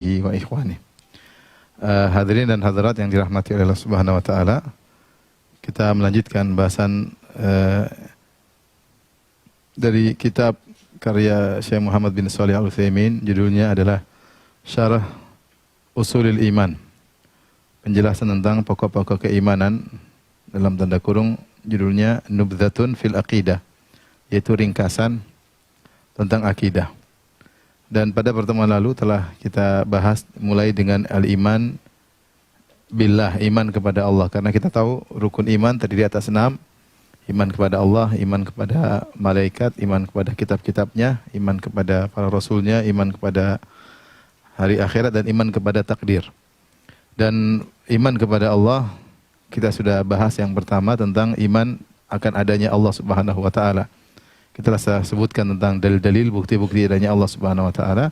wa ikhwani. Hadirin dan hadirat yang dirahmati oleh Allah Subhanahu wa taala. Kita melanjutkan bahasan dari kitab karya Syekh Muhammad bin Shalih Al-Utsaimin, judulnya adalah Syarah Ushulul Iman. Penjelasan tentang pokok-pokok keimanan, dalam tanda kurung judulnya Nubdzatun fil Aqidah, yaitu ringkasan tentang akidah. Dan pada pertemuan lalu telah kita bahas mulai dengan al-iman billah, iman kepada Allah. Karena kita tahu rukun iman terdiri atas 6. Iman kepada Allah, iman kepada malaikat, iman kepada kitab-kitabnya, iman kepada para rasulnya, iman kepada hari akhirat, dan iman kepada takdir. Dan iman kepada Allah, kita sudah bahas yang pertama tentang iman akan adanya Allah Subhanahu wa taala. Kita telah sebutkan tentang dalil-dalil, bukti-bukti adanya Allah Subhanahu wa taala.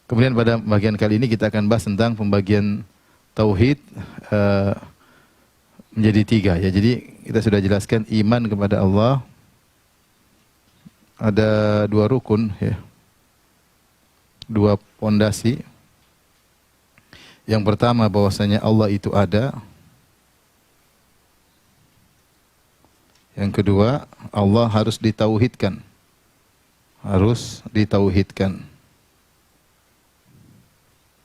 Kemudian pada bagian kali ini kita akan bahas tentang pembagian tauhid menjadi 3 ya. Jadi kita sudah jelaskan iman kepada Allah ada 2 rukun ya. 2 pondasi. Yang pertama bahwasanya Allah itu ada. Yang kedua, Allah harus ditauhidkan. Harus ditauhidkan.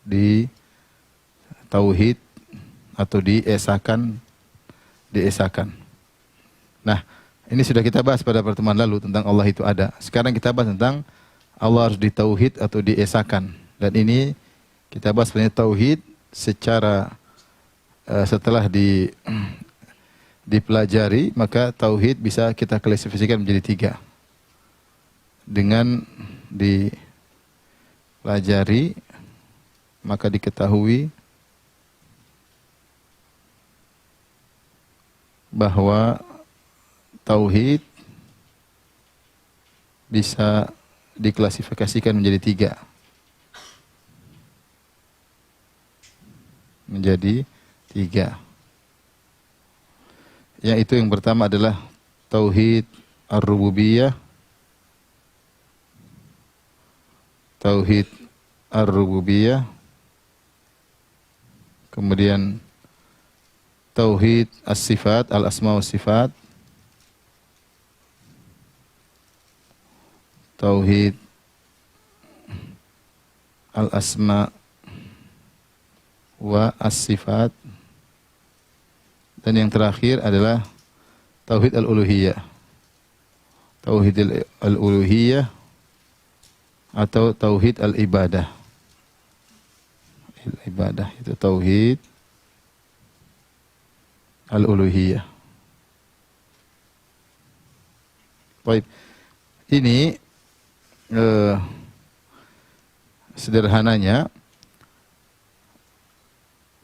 Ditauhid atau diesakan. Diesakan. Nah, ini sudah kita bahas pada pertemuan lalu tentang Allah itu ada. Sekarang kita bahas tentang Allah harus ditauhid atau diesakan. Dan ini kita bahas sebenarnya tauhid secara setelah dipelajari, maka tauhid bisa kita klasifikasikan menjadi 3. Dengan dipelajari, maka diketahui bahwa tauhid bisa diklasifikasikan menjadi 3. Menjadi 3. Yaitu yang pertama adalah tauhid ar-rububiyah. Tauhid ar-rububiyah. Kemudian tauhid as-sifat, al-asma wa sifat. Tauhid al-asma wa as-sifat. Dan yang terakhir adalah tauhid al-uluhiyah. Tauhid al-uluhiyah atau tauhid al-ibadah. Ibadah itu tauhid al-uluhiyah. Baik. Ini sederhananya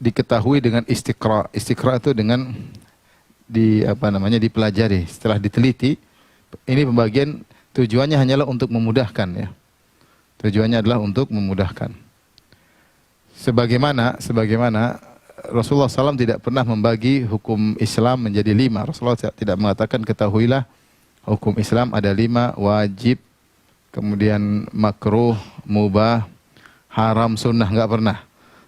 diketahui dengan istiqra. Istiqra itu dengan dipelajari, setelah diteliti. Ini pembagian tujuannya hanyalah untuk memudahkan ya. Tujuannya adalah untuk memudahkan. Sebagaimana Rasulullah SAW tidak pernah membagi hukum Islam menjadi 5. Rasulullah tidak mengatakan ketahuilah hukum Islam ada 5, wajib, kemudian makruh, mubah, haram, sunnah, enggak pernah.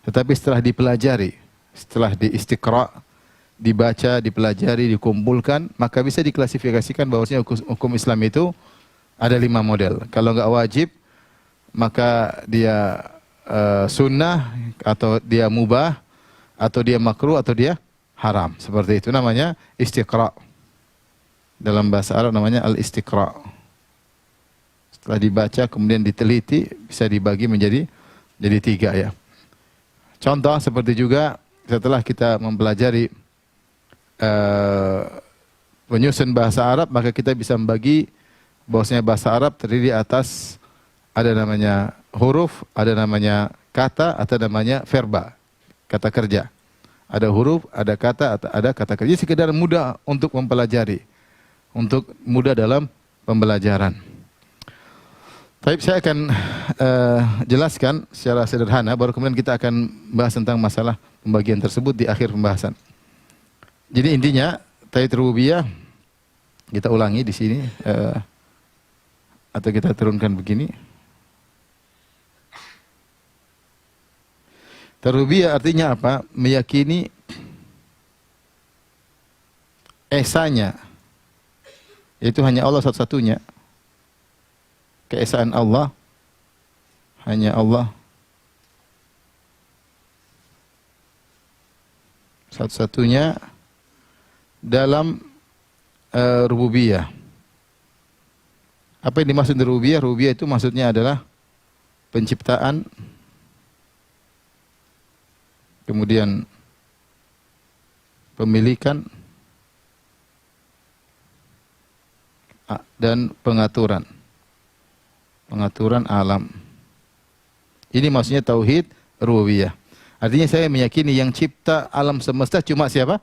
Tetapi setelah dipelajari, setelah diistiqra, dibaca, dipelajari, dikumpulkan, maka bisa diklasifikasikan bahwasanya hukum Islam itu ada 5 model. Kalau enggak wajib, maka dia sunnah, atau dia mubah, atau dia makruh, atau dia haram. Seperti itu namanya istiqra. Dalam bahasa Arab namanya al-istiqra. Setelah dibaca kemudian diteliti, bisa dibagi menjadi 3 ya. Contoh seperti juga setelah kita mempelajari penyusun bahasa Arab, maka kita bisa membagi bahwasanya bahasa Arab terdiri atas ada namanya huruf, ada namanya kata, atau namanya verba, kata kerja. Ada huruf, ada kata, ada kata kerja. Jadi sekedar mudah untuk mempelajari, untuk mudah dalam pembelajaran. Baik, saya akan jelaskan secara sederhana, baru kemudian kita akan bahas tentang masalah pembagian tersebut di akhir pembahasan. Jadi intinya, tauhid rububiyah, kita ulangi di sini, atau kita turunkan begini. Rububiyah artinya apa? Meyakini esanya, itu hanya Allah satu-satunya. Keesaan Allah, hanya Allah satu-satunya dalam rububiyah. Apa yang dimaksud dengan rububiyah? Rububiyah itu maksudnya adalah penciptaan, kemudian pemilikan, dan pengaturan. Pengaturan alam. Ini maksudnya tauhid rububiyah. Artinya saya meyakini yang cipta alam semesta cuma siapa?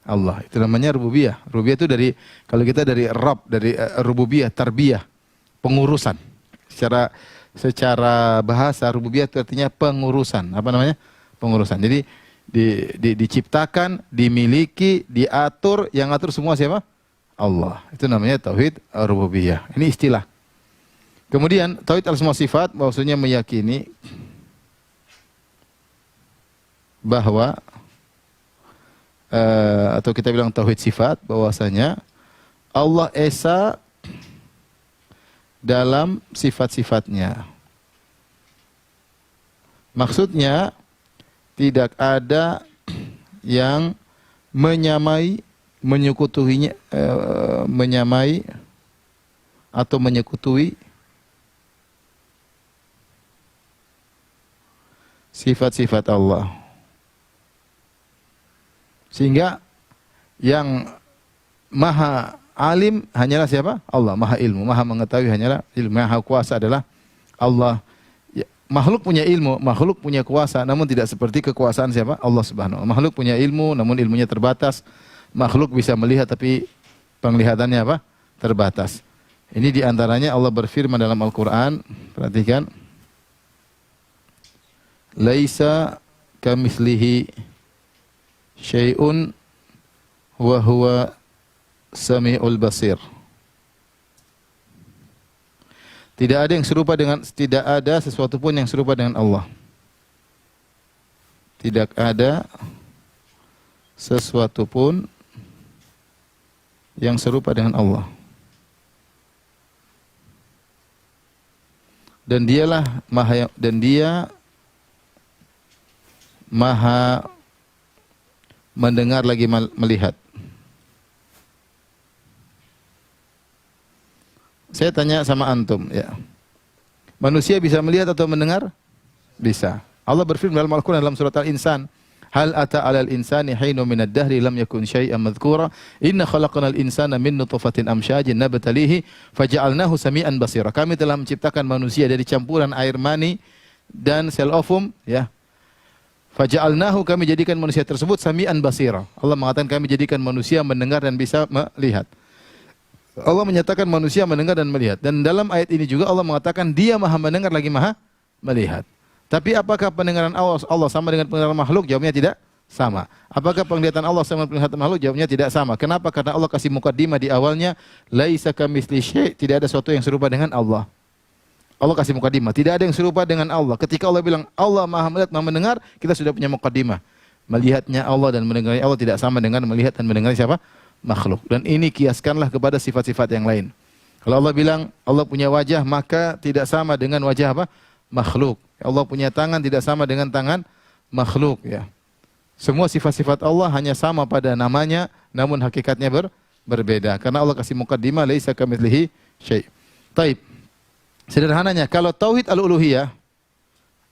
Allah. Itu namanya rububiyah. Rububiyah itu dari, kalau kita dari Rabb, dari rububiyah, tarbiyah, pengurusan. Secara bahasa rububiyah itu artinya pengurusan. Apa namanya? Pengurusan. Jadi diciptakan, dimiliki, diatur, yang atur semua siapa? Allah. Itu namanya tauhid rububiyah. Ini istilah. Kemudian tauhid al-asma sifat maksudnya meyakini bahwa atau kita bilang tauhid sifat, bahwasanya Allah esa dalam sifat-sifatnya. Maksudnya tidak ada yang menyamai, menyekutuinya, menyamai atau menyekutui sifat-sifat Allah. Sehingga yang maha alim hanyalah siapa? Allah. Maha ilmu, maha mengetahui hanyalah ilmu. Maha kuasa adalah Allah. Ya, makhluk punya ilmu, makhluk punya kuasa, namun tidak seperti kekuasaan siapa? Allah Subhanahu wa ta'ala. Makhluk punya ilmu, namun ilmunya terbatas. Makhluk bisa melihat tapi penglihatannya apa? Terbatas. Ini diantaranya Allah berfirman dalam Al-Quran. Perhatikan. Laisa kamitslihi syai'un wa huwa sami'ul basir. Tidak ada sesuatu pun yang serupa dengan Allah. Tidak ada sesuatu pun yang serupa dengan Allah. Dan dialah Dia maha mendengar lagi melihat. Saya tanya sama antum, ya. Manusia bisa melihat atau mendengar? Bisa. Allah berfirman dalam Al-Quran dalam surat Al-Insan, hal ata 'alal insani hinun minad dahri lam yakun syai'an madhkura inna khalaqnal insana min nutfatin amsyajin nabtalihi faja'alnahu sami'an basira. Kami telah menciptakan manusia dari campuran air mani dan sel ovum, ya. Faja'alnahu, kami jadikan manusia tersebut sami'an basira. Allah mengatakan kami jadikan manusia mendengar dan bisa melihat. Allah menyatakan manusia mendengar dan melihat. Dan dalam ayat ini juga Allah mengatakan Dia maha mendengar lagi maha melihat. Tapi apakah pendengaran Allah sama dengan pendengaran makhluk? Jawabnya tidak sama. Apakah penglihatan Allah sama dengan penglihatan makhluk? Jawabnya tidak sama. Kenapa? Karena Allah kasih mukaddimah di awalnya, laisa kamitsli syai', tidak ada sesuatu yang serupa dengan Allah. Allah kasih mukaddimah, tidak ada yang serupa dengan Allah. Ketika Allah bilang Allah maha melihat, maha mendengar, kita sudah punya mukaddimah. Melihatnya Allah dan mendengarnya Allah tidak sama dengan melihat dan mendengar siapa? Makhluk. Dan ini kiaskanlah kepada sifat-sifat yang lain. Kalau Allah bilang Allah punya wajah, maka tidak sama dengan wajah apa? Makhluk. Allah punya tangan tidak sama dengan tangan makhluk, ya. Semua sifat-sifat Allah hanya sama pada namanya, namun hakikatnya berbeda. Karena Allah kasih mukaddimah, laisa kamitslihi syai'. Taib. Sederhananya, kalau tauhid al-uluhiyah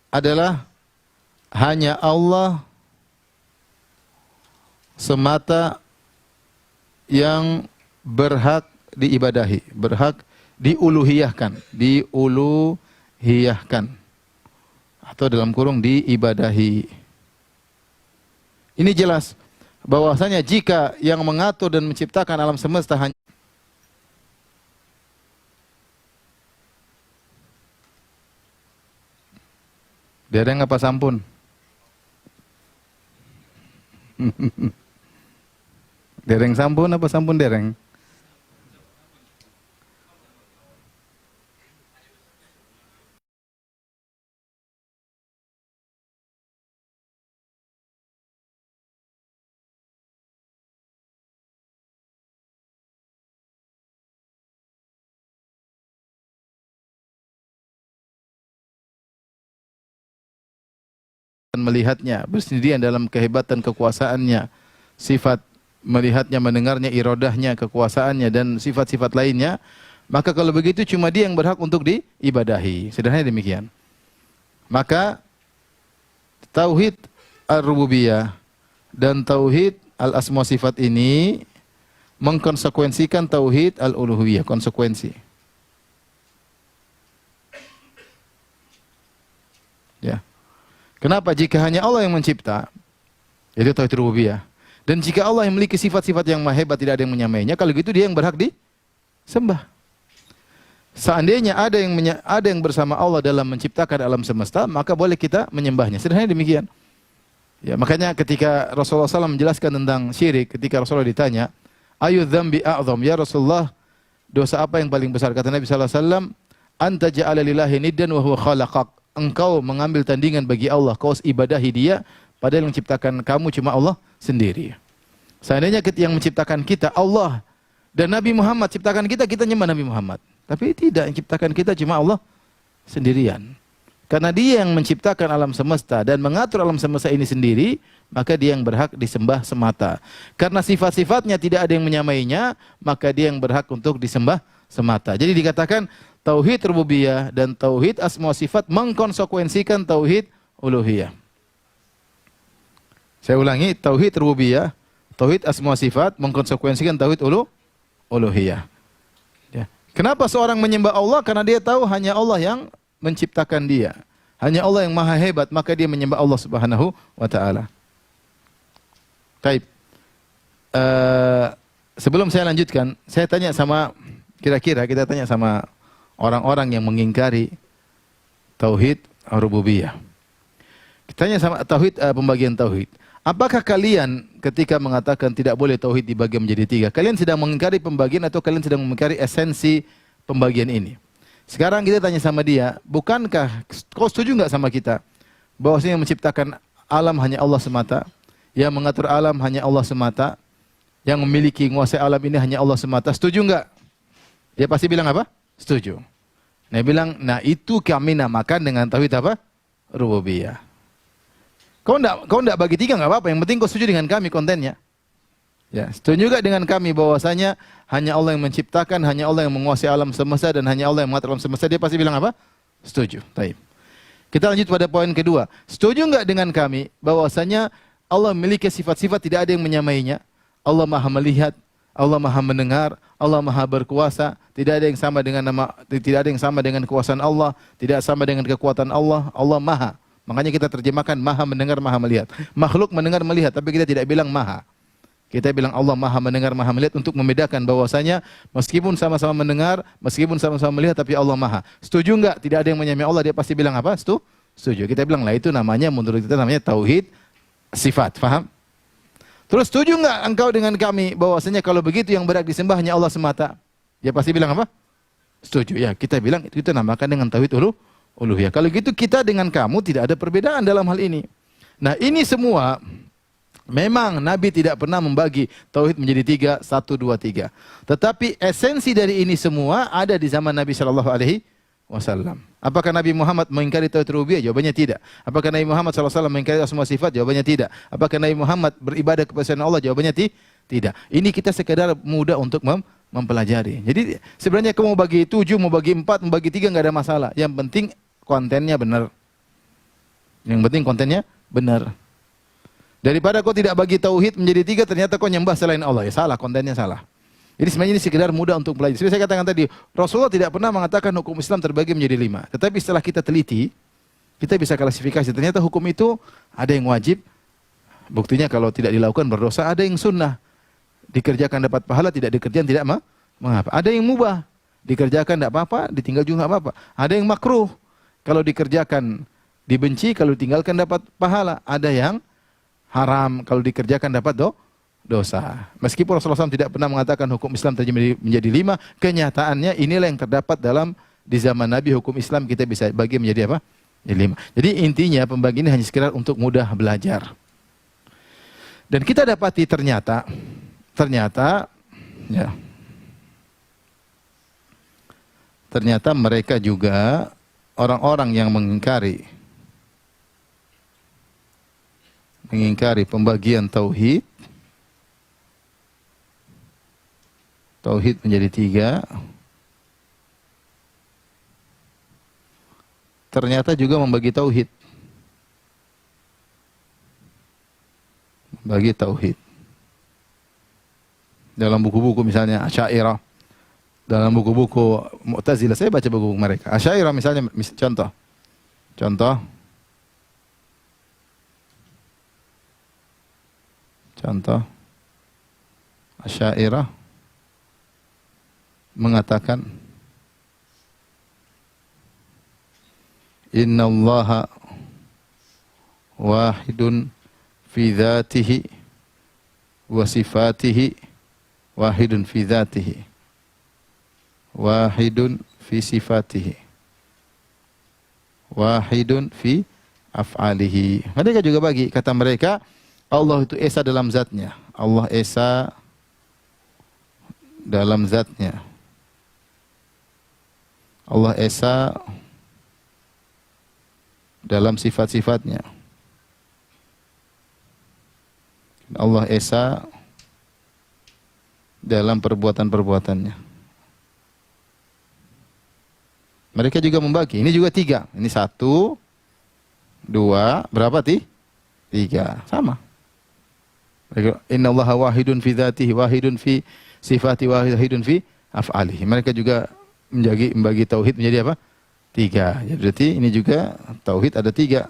adalah hanya Allah semata yang berhak diibadahi, berhak diuluhiyahkan, atau dalam kurung diibadahi. Ini jelas bahwasanya jika yang mengatur dan menciptakan alam semesta hanya dereng apa sampun? Dereng sampun apa sampun dereng? melihatnya, bersendirian dalam kehebatan kekuasaannya, sifat melihatnya, mendengarnya, irodahnya, kekuasaannya, dan sifat-sifat lainnya, maka kalau begitu cuma dia yang berhak untuk diibadahi. Sederhana demikian. Maka tauhid ar-rububiyah dan tauhid al-asma sifat ini mengkonsekuensikan tauhid al-uluhiyah, konsekuensi. Ya. Kenapa? Jika hanya Allah yang mencipta, itu tauhid rububiyah. Dan jika Allah yang memiliki sifat-sifat yang maha hebat, tidak ada yang menyamainya, kalau gitu dia yang berhak disembah. Seandainya ada yang bersama Allah dalam menciptakan alam semesta, maka boleh kita menyembahnya. Sederhana demikian. Ya, makanya ketika Rasulullah SAW menjelaskan tentang syirik, ketika Rasulullah ditanya, ayu dzambi a'zam ya Rasulullah, dosa apa yang paling besar? Kata Nabi SAW, anta ja'ala lillahi niddan wa huwa khalaqak. Engkau mengambil tandingan bagi Allah, kau ibadahi dia, padahal yang menciptakan kamu cuma Allah sendiri. Seandainya yang menciptakan kita Allah dan Nabi Muhammad ciptakan kita, kita nyembah Nabi Muhammad. Tapi tidak, yang menciptakan kita cuma Allah sendirian. Karena dia yang menciptakan alam semesta dan mengatur alam semesta ini sendiri, maka dia yang berhak disembah semata. Karena sifat-sifatnya tidak ada yang menyamainya, maka dia yang berhak untuk disembah semata. Jadi dikatakan tauhid rububiyah dan tauhid asma sifat mengkonsekuensikan tauhid uluhiyah. Saya ulangi, tauhid rububiyah, tauhid asma sifat mengkonsekuensikan tauhid uluhiyah. Ya. Kenapa seorang menyembah Allah? Karena dia tahu hanya Allah yang menciptakan dia. Hanya Allah yang maha hebat, maka dia menyembah Allah Subhanahu wa taala. Baik. Sebelum saya lanjutkan, saya tanya sama kira-kira kita tanya sama orang-orang yang mengingkari tauhid rububiyah. Kita tanya sama tauhid pembagian tauhid. Apakah kalian ketika mengatakan tidak boleh tauhid dibagi menjadi tiga, kalian sedang mengingkari pembagian atau kalian sedang mengingkari esensi pembagian ini? Sekarang kita tanya sama dia, bukankah kau setuju nggak sama kita bahwasanya yang menciptakan alam hanya Allah semata, yang mengatur alam hanya Allah semata, yang memiliki menguasai alam ini hanya Allah semata? Setuju nggak? Dia pasti bilang apa? Setuju. Dia bilang, nah itu kami namakan dengan tauhid apa? Rububiyah. Kau enggak bagi tiga enggak apa-apa, yang penting kau setuju dengan kami kontennya. Ya, setuju juga dengan kami bahwasanya hanya Allah yang menciptakan, hanya Allah yang menguasai alam semesta dan hanya Allah yang mengatur alam semesta. Dia pasti bilang apa? Setuju. Baik. Kita lanjut pada poin kedua. Setuju enggak dengan kami bahwasanya Allah memiliki sifat-sifat tidak ada yang menyamainya? Allah Maha melihat, Allah Maha mendengar, Allah Maha berkuasa, tidak ada yang sama dengan tidak ada yang sama dengan kekuasaan Allah, tidak sama dengan kekuatan Allah, Allah Maha. Makanya kita terjemahkan Maha mendengar, Maha melihat. Makhluk mendengar, melihat, tapi kita tidak bilang Maha. Kita bilang Allah Maha mendengar, Maha melihat untuk membedakan bahwasanya meskipun sama-sama mendengar, meskipun sama-sama melihat, tapi Allah Maha. Setuju enggak? Tidak ada yang menyamai Allah, dia pasti bilang apa? Setuju. Kita bilang lah itu namanya, menurut kita namanya tauhid sifat. Faham? Terus setuju enggak engkau dengan kami bahwasanya kalau begitu yang berhak disembah hanya Allah semata? Dia pasti bilang apa? Setuju. Ya, kita bilang itu kita namakan dengan tauhid uluhiyah. Kalau gitu kita dengan kamu tidak ada perbedaan dalam hal ini. Nah, ini semua memang Nabi tidak pernah membagi tauhid menjadi tiga, 1, 2, 3. Tetapi esensi dari ini semua ada di zaman Nabi Shallallahu Alaihi Wasallam. Apakah Nabi Muhammad mengingkari tauhid rububiyah? Jawabannya tidak. Apakah Nabi Muhammad Shallallahu Alaihi Wasallam mengingkari asma sifat? Jawabannya tidak. Apakah Nabi Muhammad beribadah kepada Allah? Jawabannya tidak. Ini kita sekedar mudah untuk mempelajari. Jadi sebenarnya kamu mau bagi 7, mau bagi 4, mau bagi 3 nggak ada masalah. Yang penting kontennya benar. Yang penting kontennya benar. Daripada kau tidak bagi tauhid menjadi 3, ternyata kau nyembah selain Allah. Ya salah, kontennya salah. Jadi sebenarnya ini sekedar mudah untuk belajar. Seperti saya katakan tadi, Rasulullah tidak pernah mengatakan hukum Islam terbagi menjadi 5. Tetapi setelah kita teliti, kita bisa klasifikasi. Ternyata hukum itu ada yang wajib. Buktinya kalau tidak dilakukan berdosa. Ada yang sunnah. Dikerjakan dapat pahala, tidak dikerjakan tidak mengapa. Ada yang mubah. Dikerjakan tidak apa-apa, ditinggal juga tidak apa-apa. Ada yang makruh. Kalau dikerjakan dibenci, kalau ditinggalkan dapat pahala. Ada yang haram, kalau dikerjakan dapat dosa. Meskipun Rasulullah SAW tidak pernah mengatakan hukum Islam terbagi menjadi 5, kenyataannya inilah yang terdapat di zaman Nabi. Hukum Islam kita bisa bagi menjadi apa? Jadi 5. Jadi intinya pembagian ini hanya sekedar untuk mudah belajar. Dan kita dapati ternyata ya, ternyata mereka juga orang-orang yang mengingkari mengingkari pembagian tauhid. Tauhid menjadi tiga. Ternyata juga membagi tauhid. Membagi tauhid. Dalam buku-buku misalnya Asy'ariyah, dalam buku-buku Mu'tazilah, saya baca buku-buku mereka. Asy'ariyah misalnya, contoh. Asy'ariyah mengatakan innallaha wahidun fi dzatihi wa sifatihi wahidun fi dzatihi wahidun fi sifatihi wahidun fi af'alihi. Mereka juga bagi, kata mereka Allah itu esa dalam zatnya. Allah esa dalam zatnya. Allah esa dalam sifat-sifatnya. Allah esa dalam perbuatan-perbuatannya. Mereka juga membagi. Ini juga tiga. Ini satu, dua, berapa tiga. Sama. Innallaha wahidun fi dzatihi, wahidun fi sifati, wahidun fi af'alihi. Mereka juga membagi tauhid menjadi apa? Tiga. Jadi berarti ini juga tauhid ada tiga.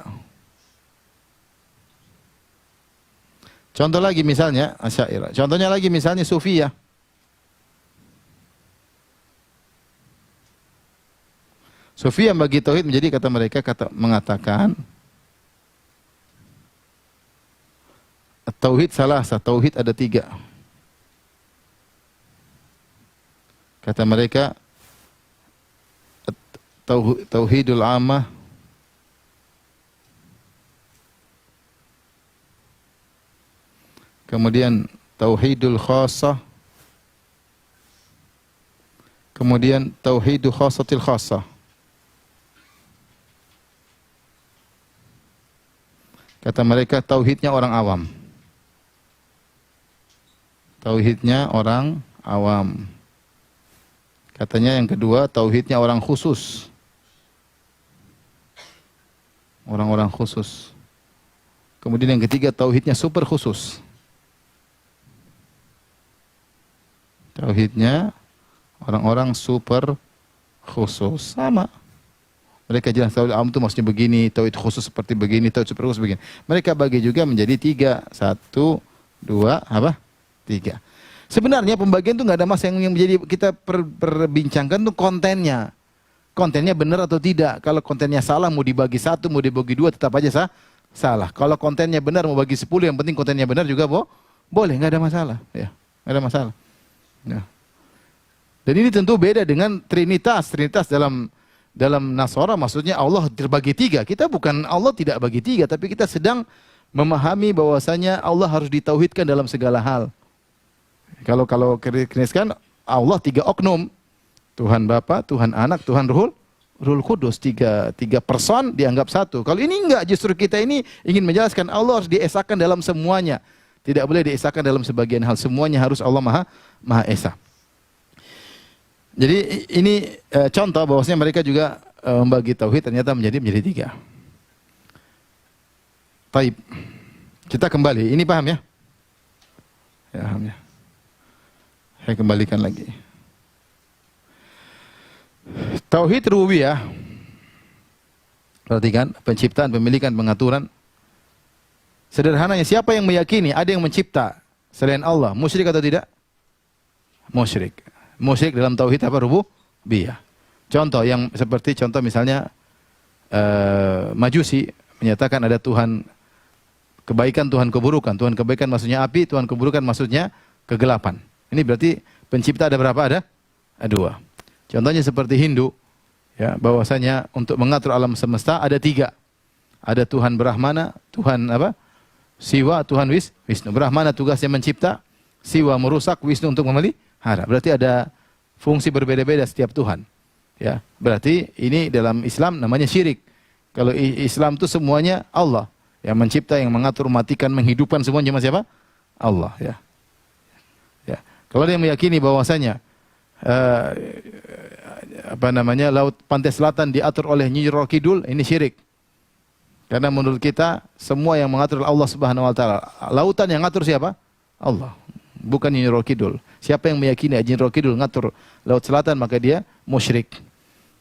Contoh lagi misalnya Asy'ariyah. Contohnya lagi misalnya Sufiyah. Sufiyah bagi tauhid menjadi, kata mereka, mengatakan tauhid tauhid ada tiga. Kata mereka tauhidul ammah, kemudian tauhidul khassah, kemudian tauhidul khassatil khassah. Kata mereka tauhidnya orang awam. Tauhidnya orang awam. Katanya yang kedua tauhidnya orang khusus. Orang-orang khusus. Kemudian yang ketiga tauhidnya super khusus. Tauhidnya orang-orang super khusus. Sama. Mereka jelas tauhid awam itu maksudnya begini, tauhid khusus seperti begini, tauhid super khusus begini. Mereka bagi juga menjadi tiga. Satu, dua, apa? Tiga. Sebenarnya pembagian itu nggak ada mas, yang menjadi kita perbincangkan itu kontennya. Kontennya benar atau tidak. Kalau kontennya salah, mau dibagi satu, mau dibagi dua, tetap aja salah. Kalau kontennya benar, mau bagi 10, yang penting kontennya benar juga boleh, nggak ada masalah. Ya, nggak ada masalah. Ya. Dan ini tentu beda dengan Trinitas. Trinitas dalam Nasara maksudnya Allah terbagi tiga. Kita bukan Allah tidak bagi tiga, tapi kita sedang memahami bahwasanya Allah harus ditauhidkan dalam segala hal. Kalau Kristen Allah tiga oknum. Tuhan Bapa, Tuhan Anak, Tuhan Ruhul Kudus. Tiga person dianggap satu. Kalau ini enggak, justru kita ini ingin menjelaskan Allah harus diesakan dalam semuanya. Tidak boleh diesakan dalam sebagian hal. Semuanya harus Allah Maha Esa. Jadi ini contoh bahwasanya mereka juga membagi tauhid ternyata menjadi tiga. Taib. Kita kembali. Ini paham ya? Ya, paham ya. Saya kembalikan lagi. Tauhid rububiyah. Perhatikan, penciptaan, pemilikan, pengaturan. Sederhananya, siapa yang meyakini ada yang mencipta selain Allah, musyrik atau tidak? Musyrik. Musyrik dalam tauhid apa? Rububiyah. Contoh yang seperti contoh misalnya Majusi menyatakan ada Tuhan kebaikan, Tuhan keburukan. Tuhan kebaikan maksudnya api, Tuhan keburukan maksudnya kegelapan. Ini berarti pencipta ada berapa? Ada dua. Contohnya seperti Hindu, ya, bahwasanya untuk mengatur alam semesta ada tiga. Ada Tuhan Brahmana, Tuhan apa? Siwa, Tuhan Wisnu. Brahmana tugasnya mencipta, Siwa merusak, Wisnu untuk memelihara. Berarti ada fungsi berbeda-beda setiap Tuhan. Ya, berarti ini dalam Islam namanya syirik. Kalau Islam itu semuanya Allah. Yang mencipta, yang mengatur, matikan, menghidupkan semua cuma siapa? Allah, ya. Ya. Kalau dia meyakini bahwasanya laut pantai selatan diatur oleh Nyi Roro Kidul, ini syirik. Karena menurut kita semua yang mengatur adalah Allah Subhanahu wa taala. Lautan yang ngatur siapa? Allah. Bukan Nyi Roro Kidul. Siapa yang meyakini Nyi Roro Kidul ngatur laut selatan maka dia musyrik.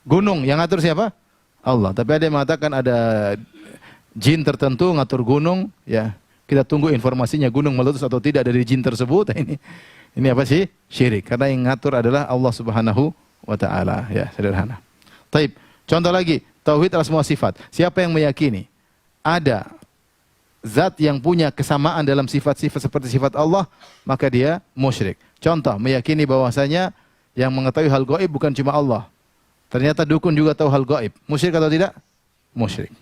Gunung yang ngatur siapa? Allah. Tapi ada yang mengatakan ada jin tertentu ngatur gunung, ya. Kita tunggu informasinya gunung meletus atau tidak dari jin tersebut. Ini apa sih? Syirik. Karena yang ngatur adalah Allah Subhanahu wa taala, ya, sederhana. Taib. Contoh lagi, tauhid asma wa sifat. Siapa yang meyakini ada zat yang punya kesamaan dalam sifat-sifat seperti sifat Allah, maka dia musyrik. Contoh, meyakini bahwasanya yang mengetahui hal gaib bukan cuma Allah. Ternyata dukun juga tahu hal gaib. Musyrik atau tidak? Musyrik.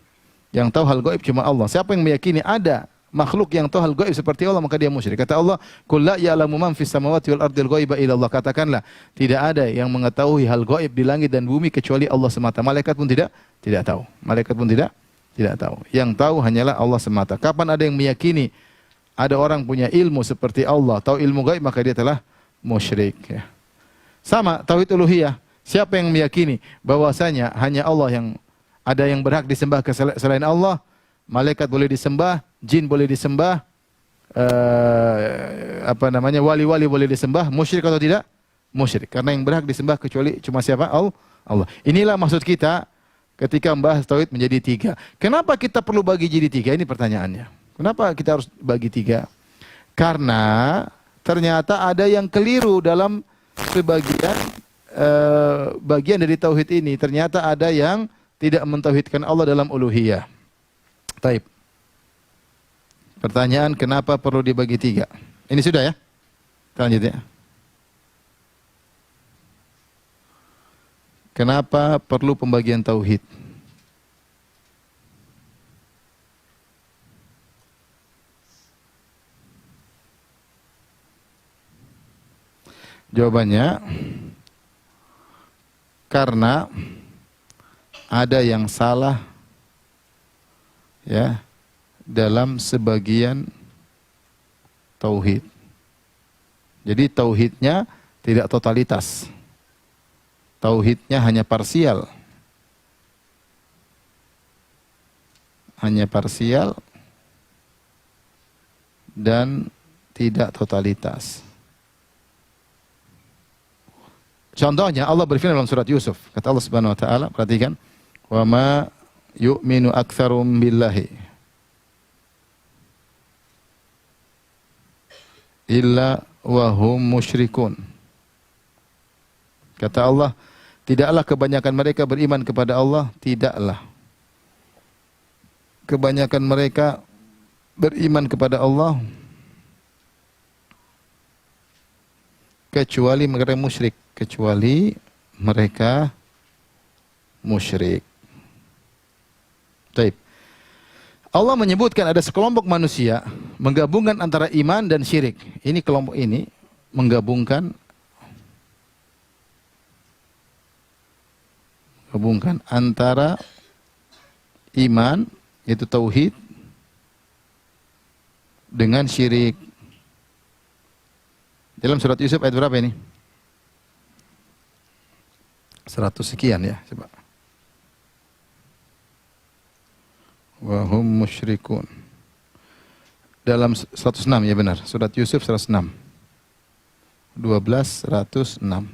Yang tahu hal gaib cuma Allah. Siapa yang meyakini ada makhluk yang tahu hal gaib seperti Allah, maka dia musyrik. Kata Allah, "Qul la ya'lamu man fis samawati wal ardil ghaiba illa Allah." Katakanlah, tidak ada yang mengetahui hal gaib di langit dan bumi kecuali Allah semata. Malaikat pun tidak tahu. Malaikat pun tidak tahu. Yang tahu hanyalah Allah semata. Kapan ada yang meyakini ada orang punya ilmu seperti Allah, tahu ilmu gaib, maka dia telah musyrik, ya. Sama tauhid uluhiyah. Siapa yang meyakini bahwasanya hanya Allah yang ada yang berhak disembah selain Allah, malaikat boleh disembah, jin boleh disembah, wali-wali boleh disembah, musyrik atau tidak? Musyrik. Karena yang berhak disembah kecuali cuma siapa? Allah. Inilah maksud kita ketika membahas tauhid menjadi tiga. Kenapa kita perlu bagi jadi tiga? Ini pertanyaannya. Kenapa kita harus bagi tiga? Karena ternyata ada yang keliru dalam sebagian bagian dari tauhid ini. Ternyata ada yang tidak mentauhidkan Allah dalam uluhiyah. Taib. Pertanyaan, kenapa perlu dibagi tiga? Ini sudah ya? Kita lanjut ya. Kenapa perlu pembagian tauhid? Jawabannya, karena ada yang salah, ya, dalam sebagian tauhid. Jadi tauhidnya tidak totalitas. Tauhidnya hanya parsial. Hanya parsial dan tidak totalitas. Contohnya Allah berfirman dalam surat Yusuf. Kata Allah Subhanahu wa taala, perhatikan, "Wa ma yu'minu aktsarum billahi illa wa hum musyrikun." Kata Allah, tidaklah kebanyakan mereka beriman kepada Allah, tidaklah kebanyakan mereka beriman kepada Allah kecuali mereka musyrik. Baik. Allah menyebutkan ada sekelompok manusia menggabungkan antara iman dan syirik. Ini kelompok ini menggabungkan antara iman, yaitu tauhid, dengan syirik. Dalam surat Yusuf ayat berapa ini? 100 sekian ya, coba. Wa hum musyrikun. Dalam 106, ya benar. Surat Yusuf 106. 106.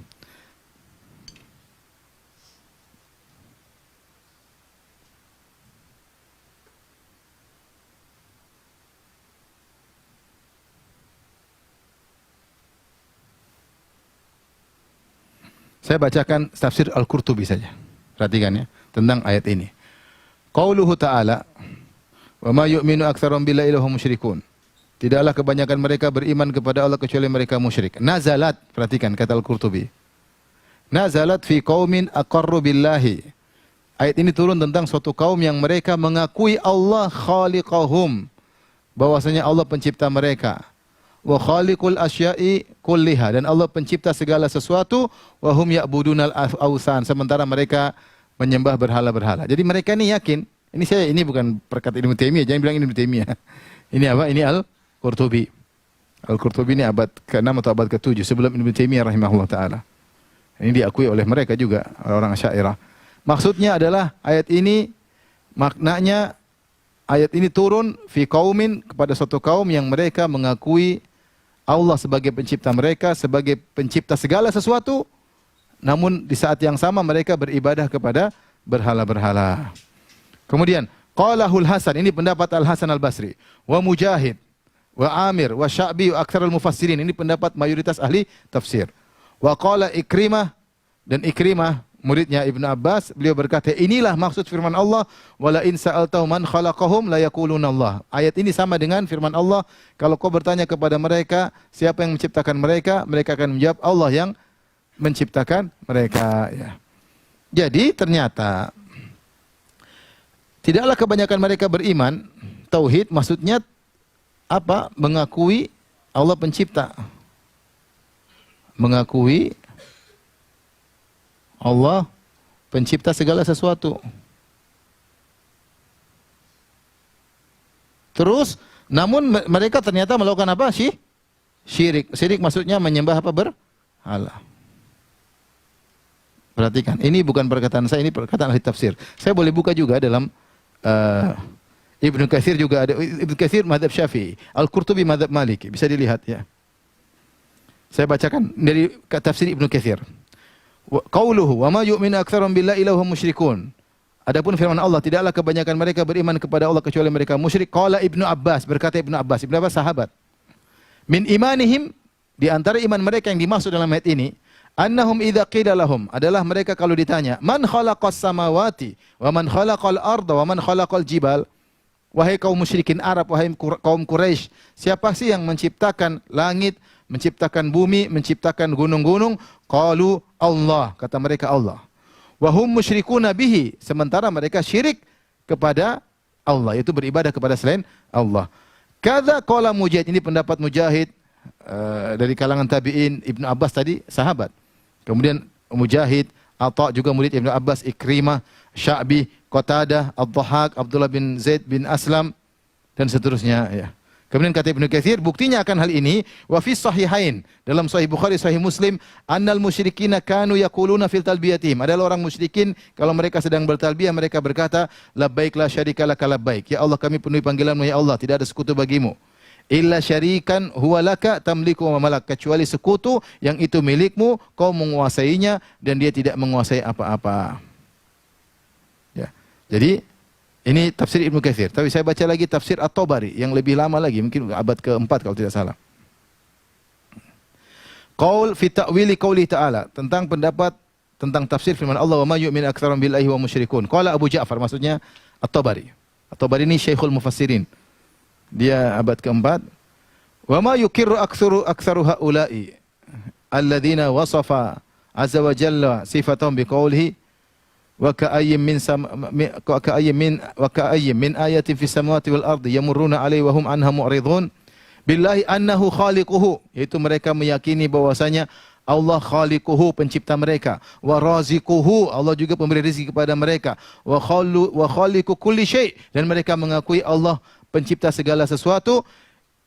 Saya bacakan tafsir Al-Qurtubi saja. Perhatikan ya, tentang ayat ini. Qauluhu ta'ala, "Wa ma yu'minu aktsarum billahi illa hum musyrikun." Tidaklah kebanyakan mereka beriman kepada Allah kecuali mereka musyrik. Nazalat, perhatikan kata Al-Qurtubi. Nazalat fi qaumin aqarru billahi. Ayat ini turun tentang suatu kaum yang mereka mengakui Allah khaliqahum, bahwasanya Allah pencipta mereka. Wa khaliqul asya'i kulliha, dan Allah pencipta segala sesuatu. Wa hum ya'budunal awsan, sementara mereka menyembah berhala-berhala. Jadi mereka ini yakin Ini bukan perkataan Ibnu Taimiyah, jangan bilang ini Ibnu Taimiyah. Ini apa? Ini Al-Qurtubi. Al-Qurtubi ini abad ke-6 atau abad ke-7 sebelum Ibnu Taimiyah rahimahullah taala. Ini diakui oleh mereka juga, orang Asy'ariyah. Maksudnya adalah ayat ini, maknanya ayat ini turun fi qaumin, kepada suatu kaum yang mereka mengakui Allah sebagai pencipta mereka, sebagai pencipta segala sesuatu, namun di saat yang sama mereka beribadah kepada berhala-berhala. Kemudian qalahul Hasan, ini pendapat Al-Hasan Al-Basri, wa Mujahid, wa Amir, wa Sya'bi, wa aktsarul mufassirin, ini pendapat mayoritas ahli tafsir. Wa qala Ikrimah, dan Ikrimah muridnya Ibnu Abbas, beliau berkata, inilah maksud firman Allah, wala in sa'altahum man khalaqahum la yaquluna Allah. Ayat ini sama dengan firman Allah, kalau kau bertanya kepada mereka siapa yang menciptakan mereka, mereka akan menjawab Allah yang menciptakan mereka, ya. Jadi ternyata tidaklah kebanyakan mereka beriman tauhid, maksudnya apa? Mengakui Allah pencipta. Mengakui Allah pencipta segala sesuatu. Terus, namun mereka ternyata melakukan apa? Syirik. Syirik maksudnya menyembah apa? Berhala. Perhatikan, ini bukan perkataan saya, ini perkataan ahli tafsir. Saya boleh buka juga dalam Ibnu Katsir juga ada. Ibnu Katsir mazhab Syafi'i, Al-Qurtubi mazhab Maliki, bisa dilihat ya. Saya bacakan dari tafsir Ibnu Katsir. Qauluhu wa ma yu'minu aktsarum billahi illa hum musyrikun. Adapun firman Allah, tidaklah kebanyakan mereka beriman kepada Allah kecuali mereka musyrik. Qala Ibnu Abbas, berkata Ibnu Abbas. Ibnu Abbas sahabat. Min imanihim, di antara iman mereka yang dimaksud dalam ayat ini, annahum idza qila lahum, adalah mereka kalau ditanya, man khalaqas samawati wa man khalaqal arda wa man khalaqal jibal. Wahai kaum musyrikin Arab, wahai kaum Quraisy, siapa sih yang menciptakan langit, menciptakan bumi, menciptakan gunung-gunung? Qalu Allah, kata mereka Allah. Wa hum musyrikuna bihi, sementara mereka syirik kepada Allah, yaitu beribadah kepada selain Allah. Kadza qala Mujahid, ini pendapat Mujahid dari kalangan tabi'in. Ibnu Abbas tadi sahabat. Kemudian Mujahid, Atha juga murid Ibnu Abbas, Ikrimah, Sya'bi, Qatadah, Ad-Dhahhak, Abdullah bin Zaid bin Aslam, dan seterusnya, ya. Kemudian kata Ibnu Katsir, buktinya akan hal ini, wa fi sahihain, dalam Sahih Bukhari, Sahih Muslim, annal musyrikina kanu yaquluna fil talbiyatihim. Adalah orang musyrikin kalau mereka sedang bertalbiyah mereka berkata, labbaik la syarika laka labbaik. Ya Allah, kami penuhi panggilan-Mu ya Allah, tidak ada sekutu bagimu. Illa syarikan huwa laka tamliku wa malak, kecuali sekutu yang itu milikmu, kau menguasainya dan dia tidak menguasai apa-apa. Ya. Jadi ini tafsir Ibnu Katsir. Tapi saya baca lagi tafsir At-Tabari yang lebih lama lagi, mungkin abad ke-4 kalau tidak salah. Qaul fi ta'wili qauli ta'ala, tentang pendapat tentang tafsir firman Allah, wa ma yu'minu aktsarum billahi wa musyrikun. Qala Abu Ja'far, maksudnya At-Tabari. At-Tabari ini Syekhul Mufassirin. Dia abad ke-4. Wa ma yukirru aktsaru haula'i alladziina wasafa azza wa jalla sifatahum biqaulihi wa ka'ayyin min ayatin fis samawati wal ardi yamurruna 'alaihi wa hum anha mu'ridun billahi annahu khaliquhu, yaitu mereka meyakini bahwasanya Allah khaliquhu, pencipta mereka, wa raziquhu, Allah juga pemberi rezeki kepada mereka, wa khaliqu kulli syai', dan mereka mengakui Allah pencipta segala sesuatu.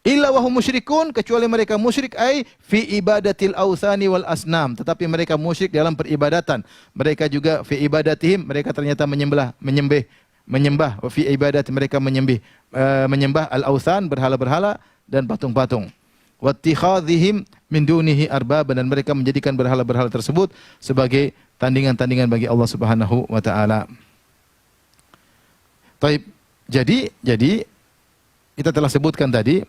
Illa wa hum musyrikun, kecuali mereka musyrik ai fi ibadatil autsani wal asnam, tetapi mereka musyrik dalam peribadatan. Mereka juga fi ibadatihim, mereka ternyata menyembah wa fi ibadat, mereka menyembah al autsan, berhala-berhala dan patung-patung. Wattikhadhihim min dunihi arbab, dan mereka menjadikan berhala-berhala tersebut sebagai tandingan-tandingan bagi Allah Subhanahu wa taala. Baik, jadi kita telah sebutkan tadi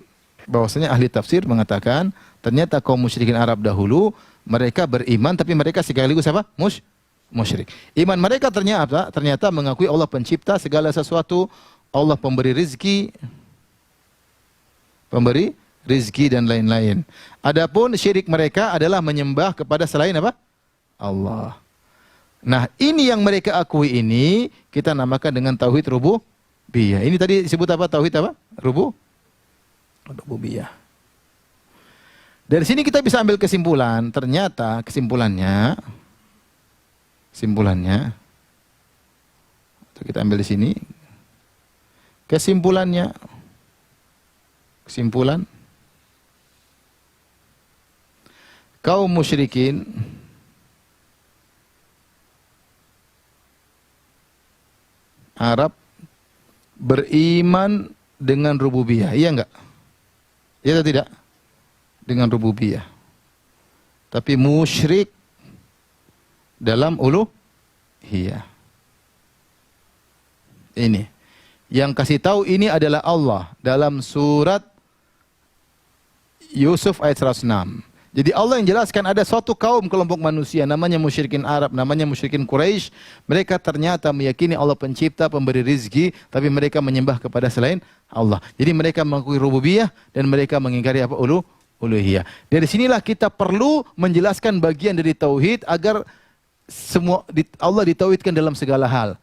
bahwasanya ahli tafsir mengatakan ternyata kaum musyrikin Arab dahulu mereka beriman, tapi mereka sekaligus apa? Musyrik. Iman mereka ternyata mengakui Allah pencipta segala sesuatu, Allah pemberi rizki dan lain-lain. Adapun syirik mereka adalah menyembah kepada selain apa? Allah. Nah, ini yang mereka akui ini kita namakan dengan tauhid rububiyah. Ini tadi disebut apa? Tauhid apa? Rububiyah. Dari sini kita bisa ambil kesimpulan, ternyata kesimpulannya kita ambil di sini, Kesimpulannya, kesimpulan, kaum musyrikin Arab beriman dengan rububiyah, iya enggak? Iya atau tidak? Dengan rububiyah. Tapi musyrik dalam uluhiyah. Ini yang kasih tahu ini adalah Allah dalam surat Yusuf ayat 106. Jadi Allah yang jelaskan ada suatu kaum kelompok manusia namanya musyrikin Arab, namanya musyrikin Quraisy. Mereka ternyata meyakini Allah pencipta, pemberi rizki, tapi mereka menyembah kepada selain Allah. Jadi mereka mengakui rububiyah dan mereka mengingkari apa? Uluhiyah. Dari sinilah kita perlu menjelaskan bagian dari tauhid agar semua Allah ditauhidkan dalam segala hal.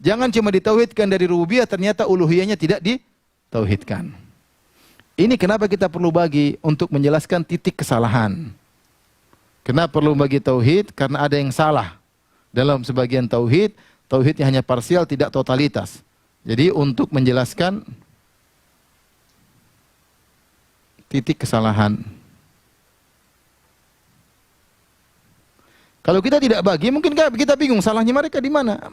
Jangan cuma ditauhidkan dari rububiyah ternyata uluhiyahnya tidak ditauhidkan. Ini kenapa kita perlu bagi untuk menjelaskan titik kesalahan. Kenapa perlu bagi tauhid? Karena ada yang salah. Dalam sebagian tauhid, tauhidnya hanya parsial, tidak totalitas. Jadi untuk menjelaskan titik kesalahan. Kalau kita tidak bagi, mungkin kita bingung salahnya mereka di mana.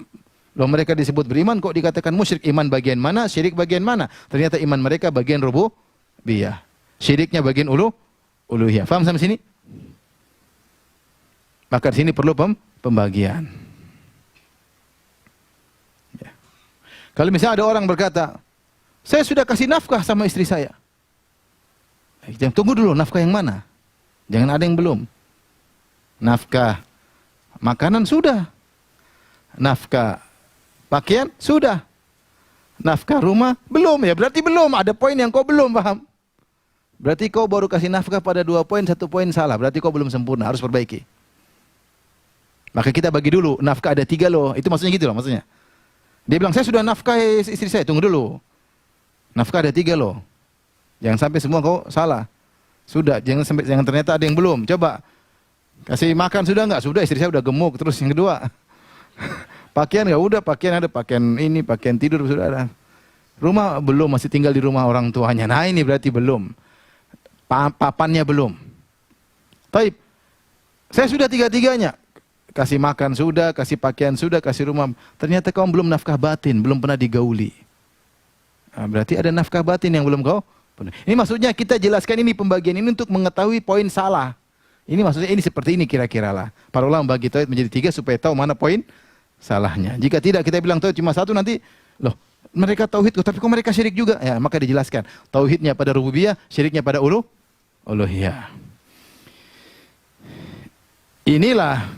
Loh, mereka disebut beriman, kok dikatakan musyrik? Iman bagian mana? Syirik bagian mana? Ternyata iman mereka bagian rububiyah. Syiriknya bagian uluhiyah. Faham sampai sini? Maka di sini perlu pembagian. Ya. Kalau misalnya ada orang berkata, saya sudah kasih nafkah sama istri saya. Tunggu dulu, nafkah yang mana? Jangan ada yang belum. Nafkah makanan sudah. Nafkah pakaian sudah. Nafkah rumah belum, ya berarti belum. Ada poin yang kau belum paham. Berarti kau baru kasih nafkah pada 2 poin, 1 poin salah. Berarti kau belum sempurna, harus perbaiki. Maka kita bagi dulu, nafkah ada 3 loh. Itu maksudnya gitu loh maksudnya. Dia bilang, saya sudah nafkah istri saya. Tunggu dulu. Nafkah ada 3 loh. Jangan sampai semua kau salah. Sudah, jangan ternyata ada yang belum. Coba kasih makan sudah enggak? Sudah, istri saya udah gemuk. Terus yang kedua, pakaian enggak? Udah, pakaian ada, pakaian ini, pakaian tidur sudah ada. Rumah belum, masih tinggal di rumah orang tuanya. Nah, ini berarti belum. Papannya belum. Taib. Saya sudah 3-3-nya. Kasih makan sudah, kasih pakaian sudah, kasih rumah. Ternyata kau belum nafkah batin, belum pernah digauli. Nah, berarti ada nafkah batin yang belum kau. Ini maksudnya kita jelaskan ini pembagian ini untuk mengetahui poin salah. Ini maksudnya ini seperti ini kira-kira lah. Para ulama bagi tauhid menjadi 3 supaya tahu mana poin salahnya. Jika tidak kita bilang tauhid cuma 1 nanti, loh mereka tauhid tapi kok mereka syirik juga? Ya maka dijelaskan. Tauhidnya pada rububiyah, syiriknya pada uluhiyah. Inilah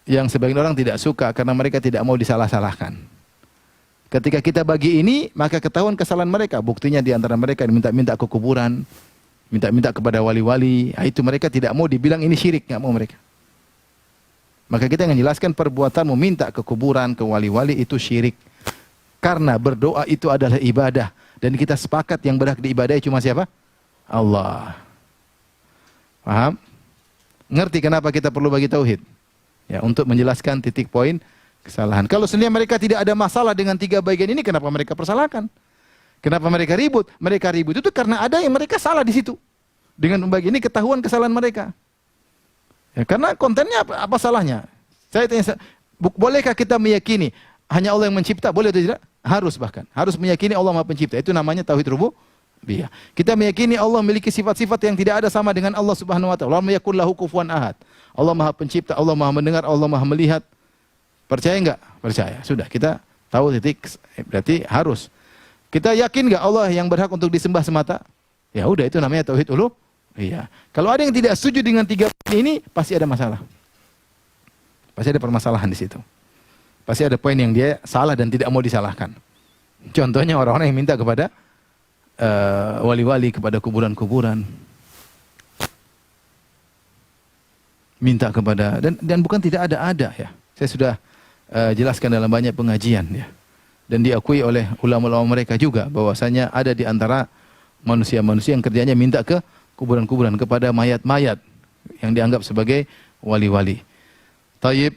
yang sebagian orang tidak suka karena mereka tidak mau disalah-salahkan. Ketika kita bagi ini, maka ketahuan kesalahan mereka. Buktinya di antara mereka minta-minta ke kuburan, minta-minta kepada wali-wali. Nah, itu mereka tidak mau dibilang ini syirik, nggak mau mereka. Maka kita menjelaskan perbuatan meminta ke kuburan, ke wali-wali itu syirik. Karena berdoa itu adalah ibadah. Dan kita sepakat yang berhak diibadahi cuma siapa? Allah. Paham? Ngerti kenapa kita perlu bagi tauhid? Ya, untuk menjelaskan titik poin kesalahan. Kalau sebenarnya mereka tidak ada masalah dengan 3 bagian ini, kenapa mereka persalahkan? Kenapa mereka ribut? Mereka ribut itu karena ada yang mereka salah di situ. Dengan pembagian ini ketahuan kesalahan mereka. Ya, karena kontennya apa salahnya? Saya tanya, bolehkah kita meyakini hanya Allah yang mencipta? Boleh atau tidak? Harus bahkan. Harus meyakini Allah Maha Pencipta. Itu namanya tauhid rububiyah. Kita meyakini Allah memiliki sifat-sifat yang tidak ada sama dengan Allah Subhanahu wa taala. Lam yakul lahu kufuwan ahad. Allah Maha Pencipta, Allah Maha mendengar, Allah Maha melihat. Percaya enggak? Percaya. Sudah, kita tahu titik, berarti harus. Kita yakin enggak Allah yang berhak untuk disembah semata? Ya udah, itu namanya tauhid uluhiyah. Kalau ada yang tidak setuju dengan 3 ini, pasti ada masalah. Pasti ada permasalahan di situ. Pasti ada poin yang dia salah dan tidak mau disalahkan. Contohnya orang-orang yang minta kepada wali-wali, kepada kuburan-kuburan. Minta kepada, dan bukan tidak ada ya. Saya sudah jelaskan dalam banyak pengajian ya. Dan diakui oleh ulama-ulama mereka juga bahwasanya ada di antara manusia-manusia yang kerjanya minta ke kuburan-kuburan, kepada mayat-mayat yang dianggap sebagai wali-wali. Taib,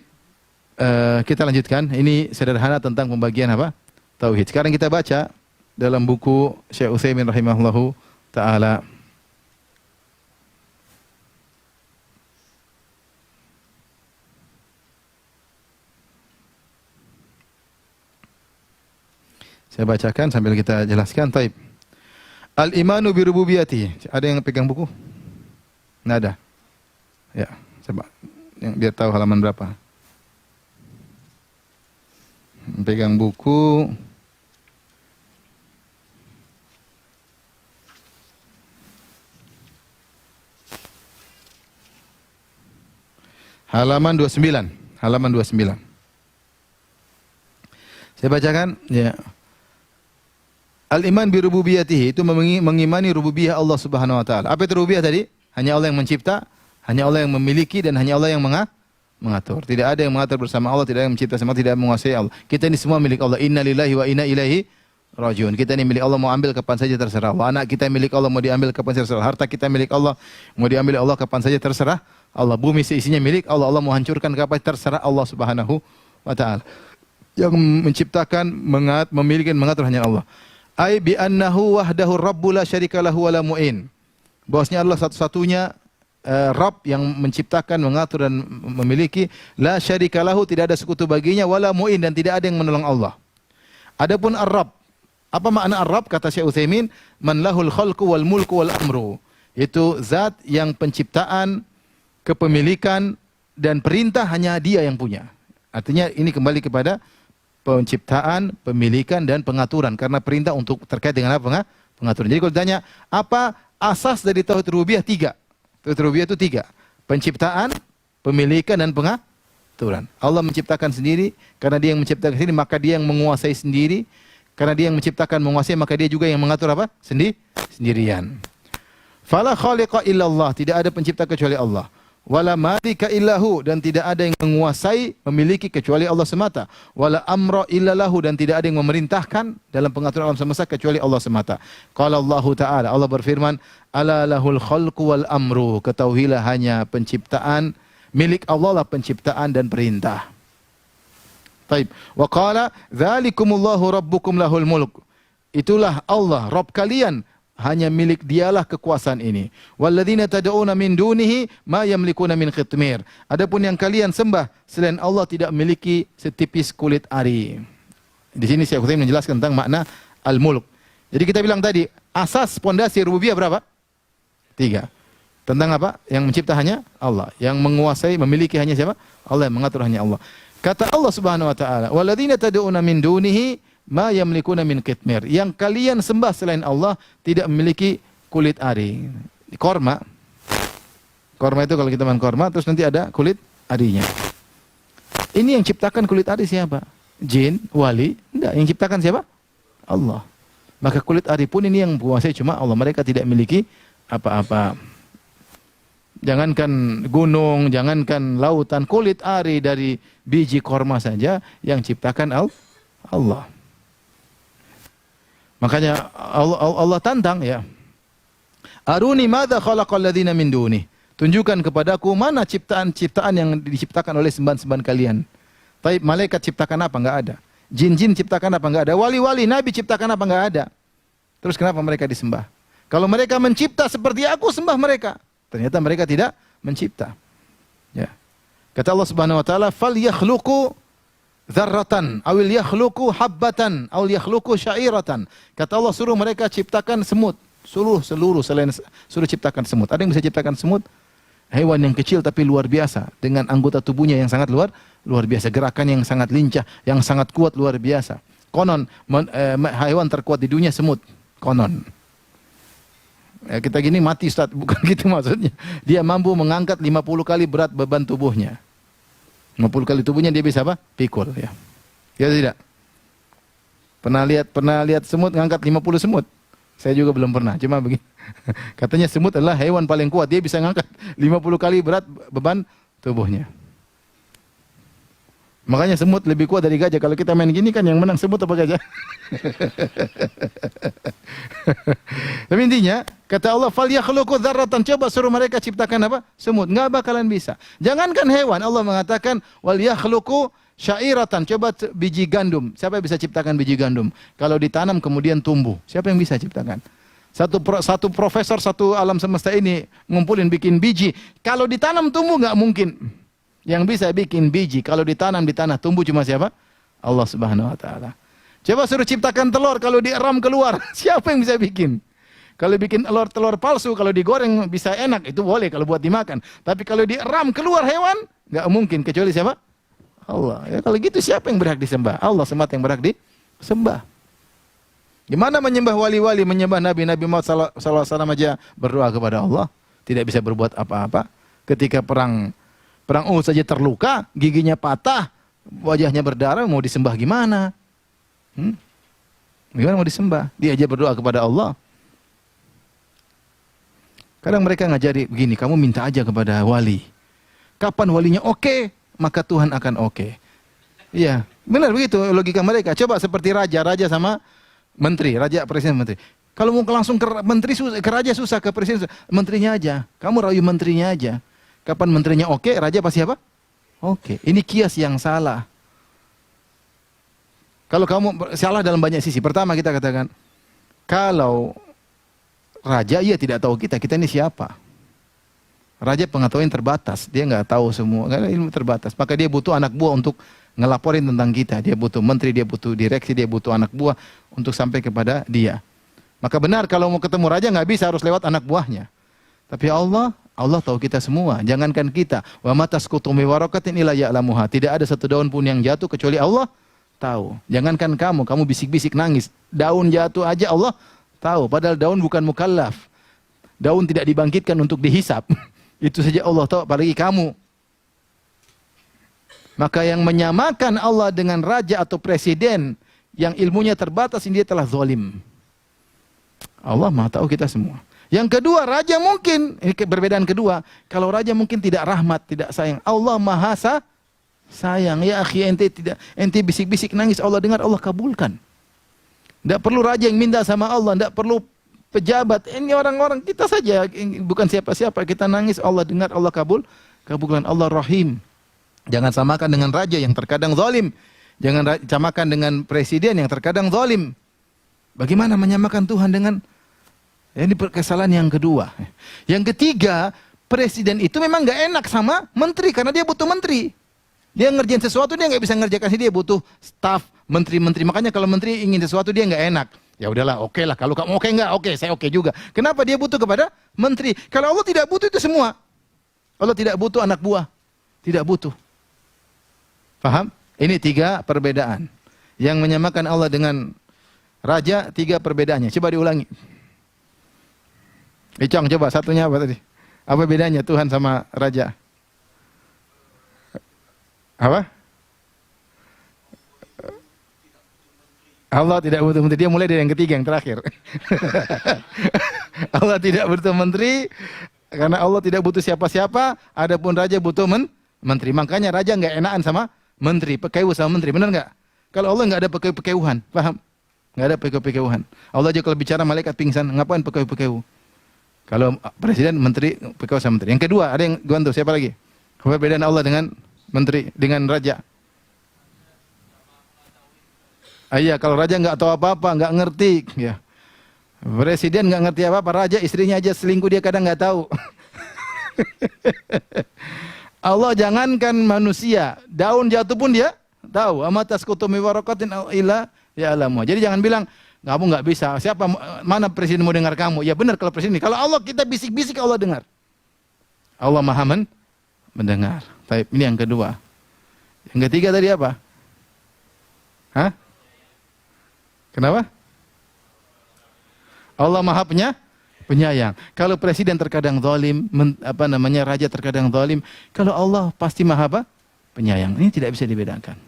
kita lanjutkan. Ini sederhana tentang pembagian apa? Tauhid. Sekarang kita baca dalam buku Syekh Utsaimin rahimahullahu taala. Saya bacakan sambil kita jelaskan. Taib. Al-imanu bi rububiyyati. Ada yang pegang buku? Nggak ada. Ya, coba. Yang biar tahu halaman berapa. Pegang buku. Halaman 29. Halaman 29. Saya bacakan. Ya. Al-iman bi rububiyyatihi itu mengimani rububiyah Allah Subhanahu wa taala. Apa itu rububiyah tadi? Hanya Allah yang mencipta, hanya Allah yang memiliki dan hanya Allah yang mengatur. Tidak ada yang mengatur bersama Allah, tidak ada yang mencipta sama, tidak menguasai Allah. Kita ini semua milik Allah. Inna lillahi wa inna ilaihi rajiun. Kita ini milik Allah, mau ambil kapan saja terserah Allah. Anak kita milik Allah, mau diambil kapan saja terserah. Harta kita milik Allah, mau diambil Allah kapan saja terserah Allah. Bumi seisinya milik Allah. Allah mau hancurkan kapan terserah Allah Subhanahu wa taala. Yang menciptakan, memiliki dan mengatur hanya Allah. Ai bi annahu wahdahu rabbul la syarika lahu wa la mu'in. Bahwasanya Allah satu-satunya Rabb yang menciptakan, mengatur dan memiliki, la syarika lahu, tidak ada sekutu baginya, wala mu'in, dan tidak ada yang menolong Allah. Adapun Ar-Rabb, apa makna Ar-Rabb? Kata Syekh Utsaimin, man lahul khalqu wal mulku wal amru. Itu zat yang penciptaan, kepemilikan dan perintah hanya Dia yang punya. Artinya ini kembali kepada penciptaan, pemilikan dan pengaturan, karena perintah untuk terkait dengan apa? Pengaturan. Jadi kalau ditanya apa asas dari tauhid rububiyah? 3. Tauhid rububiyah itu 3. Penciptaan, pemilikan dan pengaturan. Allah menciptakan sendiri, karena Dia yang menciptakan sendiri maka Dia yang menguasai sendiri. Karena Dia yang menciptakan, menguasai, maka Dia juga yang mengatur apa? Sendirian. Fala khaliqa illallah, tidak ada pencipta kecuali Allah. Wala malika illahu, dan tidak ada yang menguasai, memiliki kecuali Allah semata. Wala amra illahu, dan tidak ada yang memerintahkan dalam pengaturan alam semesta kecuali Allah semata. Qala Allah Ta'ala, Allah berfirman, ala lahul khalqu wal amru, ketahuilah hanya penciptaan, milik Allah lah penciptaan dan perintah. Taib. Wa qala dzalikumullahu rabbukum lahul mulk. Itulah Allah Rabb kalian, hanya milik Dialah kekuasaan ini. Walladzina tad'una min dunihi ma yamlikuna min khitmir. Adapun yang kalian sembah selain Allah tidak memiliki setipis kulit ari. Di sini Syekh Utsaimin menjelaskan tentang makna al-mulk. Jadi kita bilang tadi, asas pondasi rububiyah berapa? 3. Tentang apa? Yang mencipta hanya Allah, yang menguasai, memiliki hanya siapa? Allah, yang mengatur hanya Allah. Kata Allah Subhanahu wa taala, walladzina tad'una min dunihi ma yamlikuna min qitmir. Yang kalian sembah selain Allah tidak memiliki kulit ari. Korma. Korma itu kalau kita makan korma terus nanti ada kulit arinya. Ini yang ciptakan kulit ari siapa? Jin, wali? Enggak, yang ciptakan siapa? Allah. Maka kulit ari pun ini yang menguasai cuma Allah. Mereka tidak memiliki apa-apa. Jangankan gunung, jangankan lautan, kulit ari dari biji korma saja yang ciptakan Allah. Makanya Allah tantang ya. Aruni madza khalaqal ladzina min duni. Tunjukkan kepadaku mana ciptaan-ciptaan yang diciptakan oleh sembahan-sembahan kalian. Tapi malaikat ciptakan apa? Enggak ada. Jin-jin ciptakan apa? Enggak ada. Wali-wali nabi ciptakan apa? Enggak ada. Terus kenapa mereka disembah? Kalau mereka mencipta seperti aku, sembah mereka. Ternyata mereka tidak mencipta. Ya. Kata Allah Subhanahu wa taala, "Falyakhluqu dzarratan awil yakhluqu habbatan aw yakhluqu sya'iratan." Kata Allah, suruh mereka ciptakan semut. Seluruh selain suruh ciptakan semut. Ada yang bisa ciptakan semut? Hewan yang kecil tapi luar biasa, dengan anggota tubuhnya yang sangat luar biasa, gerakan yang sangat lincah, yang sangat kuat, luar biasa. Konon hewan terkuat di dunia semut. Konon. Ya, kita gini mati Ustaz, bukan gitu maksudnya. Dia mampu mengangkat 50 kali berat beban tubuhnya. 50 kali tubuhnya dia bisa apa? Pikul ya. Ya tidak? Pernah lihat semut ngangkat 50 semut? Saya juga belum pernah, cuma begini. Katanya semut adalah hewan paling kuat, dia bisa ngangkat 50 kali berat beban tubuhnya. Makanya semut lebih kuat dari gajah. Kalau kita main gini kan yang menang semut apa gajah? Tapi intinya, kata Allah, "Falyakhluqu dzarratan." Coba suruh mereka ciptakan apa? Semut. Enggak bakalan bisa. Jangankan hewan, Allah mengatakan, "Wal yakhluqu syairatan, coba biji gandum. Siapa yang bisa ciptakan biji gandum? Kalau ditanam kemudian tumbuh. Siapa yang bisa ciptakan? Satu profesor satu alam semesta ini ngumpulin bikin biji. Kalau ditanam tumbuh nggak mungkin. Yang bisa bikin biji kalau ditanam di tanah tumbuh cuma siapa? Allah Subhanahu wa taala. Coba suruh ciptakan telur kalau dieram keluar. Siapa yang bisa bikin? Kalau bikin telur palsu, kalau digoreng bisa enak, itu boleh kalau buat dimakan. Tapi kalau dieram keluar hewan, nggak mungkin kecuali siapa? Allah. Ya, kalau gitu siapa yang berhak disembah? Allah semata yang berhak disembah. Gimana menyembah wali-wali, menyembah Nabi Muhammad SAW aja berdoa kepada Allah, tidak bisa berbuat apa-apa. Ketika perang Uhud saja terluka, giginya patah, wajahnya berdarah, mau disembah gimana? Gimana mau disembah? Dia aja berdoa kepada Allah. Kadang mereka ngajari begini, kamu minta aja kepada wali. Kapan walinya oke, maka Tuhan akan oke. Iya, benar begitu logika mereka. Coba seperti raja sama menteri, raja, presiden, menteri. Kalau mau langsung ke menteri susah, ke raja susah, ke presiden susah. Menterinya aja. Kamu rayu menterinya aja. Kapan menterinya oke, raja pasti apa? Oke. Ini kias yang salah. Kalau kamu salah dalam banyak sisi. Pertama kita katakan, kalau raja ia tidak tahu kita ini siapa. Raja pengetahuan terbatas, dia nggak tahu semua, karena ilmu terbatas. Maka dia butuh anak buah untuk ngelaporin tentang kita. Dia butuh menteri, dia butuh direksi, dia butuh anak buah untuk sampai kepada dia. Maka benar kalau mau ketemu raja nggak bisa, harus lewat anak buahnya. Tapi Allah tahu kita semua. Jangankan kita, wa matasqutu min waraqatin illa ya'lamuha. Tidak ada satu daun pun yang jatuh kecuali Allah tahu. Jangankan kamu bisik-bisik nangis, daun jatuh aja Allah tahu. Padahal daun bukan mukallaf. Daun tidak dibangkitkan untuk dihisap. Itu saja Allah tahu, apalagi kamu. Maka yang menyamakan Allah dengan raja atau presiden yang ilmunya terbatas, ini dia telah zalim. Allah Maha tahu kita semua. Yang kedua, raja mungkin, ini perbedaan kedua, kalau raja mungkin tidak rahmat, tidak sayang. Allah Maha sayang. Ya akhi, ente bisik-bisik nangis, Allah dengar, Allah kabulkan. Tidak perlu raja yang minta sama Allah, tidak perlu pejabat. Ini orang-orang kita saja, bukan siapa-siapa. Kita nangis, Allah dengar, Allah kabulkan. Allah Rahim. Jangan samakan dengan raja yang terkadang zalim. Jangan samakan dengan presiden yang terkadang zalim. Bagaimana menyamakan Tuhan dengan? Ini kesalahan yang kedua. Yang ketiga, presiden itu memang nggak enak sama menteri karena dia butuh menteri. Dia ngerjain sesuatu, dia nggak bisa ngerjakan sendiri, dia butuh staf menteri-menteri. Makanya kalau menteri ingin sesuatu dia nggak enak. Ya udahlah, oke lah. Kalau kamu oke nggak, oke, saya oke juga. Kenapa dia butuh kepada menteri? Kalau Allah tidak butuh itu semua. Allah tidak butuh anak buah, tidak butuh. Paham? Ini 3 perbedaan yang menyamakan Allah dengan raja. 3 perbedaannya. Coba diulangi. Icong, coba satunya apa tadi? Apa bedanya Tuhan sama raja? Apa? Allah tidak butuh menteri. Dia mulai dari yang ketiga, yang terakhir. Allah tidak butuh menteri karena Allah tidak butuh siapa-siapa. Adapun raja butuh menteri. Makanya raja nggak enakan sama menteri, pekeu sama menteri. Benar nggak? Kalau Allah nggak ada pekeu-pekeuhan, paham? Nggak ada pekeu-pekeuhan. Allah aja kalau bicara malaikat pingsan, ngapain pekeu-pekeu? Kalau presiden, menteri, pekeu sama menteri. Yang kedua, ada yang gantung, siapa lagi? Perbedaan Allah dengan menteri, dengan raja. Iya, kalau raja nggak tahu apa-apa, nggak ngerti, ya. Presiden nggak ngerti apa-apa, raja istrinya aja selingkuh dia kadang nggak tahu. Allah jangankan manusia, daun jatuh pun dia tahu. Amatasqutu min waraqatin illa ya'lamu. Jadi jangan bilang kamu nggak bisa. Siapa mana presiden mau dengar kamu? Ya benar kalau presiden. Kalau Allah kita bisik-bisik Allah dengar. Allah Maha mendengar. Baik, ini yang kedua. Yang ketiga tadi apa? Hah? Kenapa? Allah Maha penyayang. Kalau presiden terkadang zalim, raja terkadang zalim, kalau Allah pasti Maha penyayang. Ini tidak bisa dibedakan.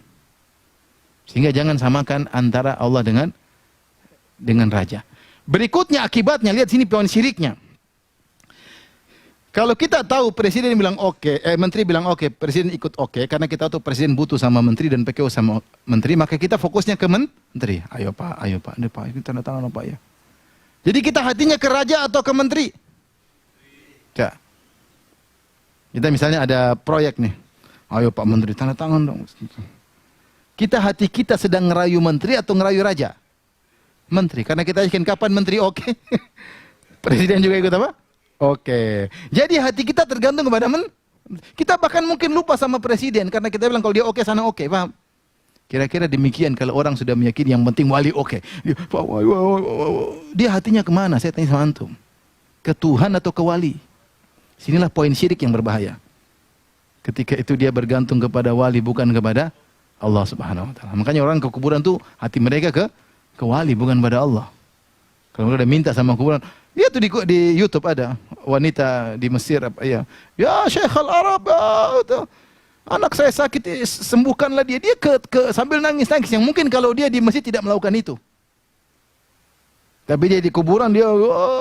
Sehingga jangan samakan antara Allah dengan raja. Berikutnya akibatnya, lihat sini poin syiriknya. Kalau kita tahu presiden bilang oke, menteri bilang oke, presiden ikut oke, karena kita tahu presiden butuh sama menteri dan PKU sama menteri, maka kita fokusnya ke menteri. Ayo Pak, ini Pak, ini tanda tangan Pak ya. Jadi kita hatinya ke raja atau ke menteri? Ya. Kita misalnya ada proyek nih. Ayo Pak Menteri, tanda tangan dong. hati kita sedang ngerayu menteri atau ngerayu raja? Menteri. Karena kita yakin kapan menteri oke. Presiden juga ikut apa? Oke. Jadi hati kita tergantung kepada kita bahkan mungkin lupa sama presiden karena kita bilang kalau dia oke sana oke, paham? Kira-kira demikian kalau orang sudah meyakini yang penting wali oke. Dia hatinya kemana? Saya tanya sama antum. Ke Tuhan atau ke wali? Sinilah poin syirik yang berbahaya. Ketika itu dia bergantung kepada wali bukan kepada Allah Subhanahu wa taala. Makanya orang ke kuburan tuh hati mereka ke wali bukan pada Allah. Kalau mereka udah minta sama kuburan, dia tuh di YouTube ada wanita di Mesir ya Syekhul Arab anak saya sakit sembuhkanlah dia. Dia sambil nangis-nangis yang mungkin kalau dia di masjid tidak melakukan itu. Tapi dia di kuburan dia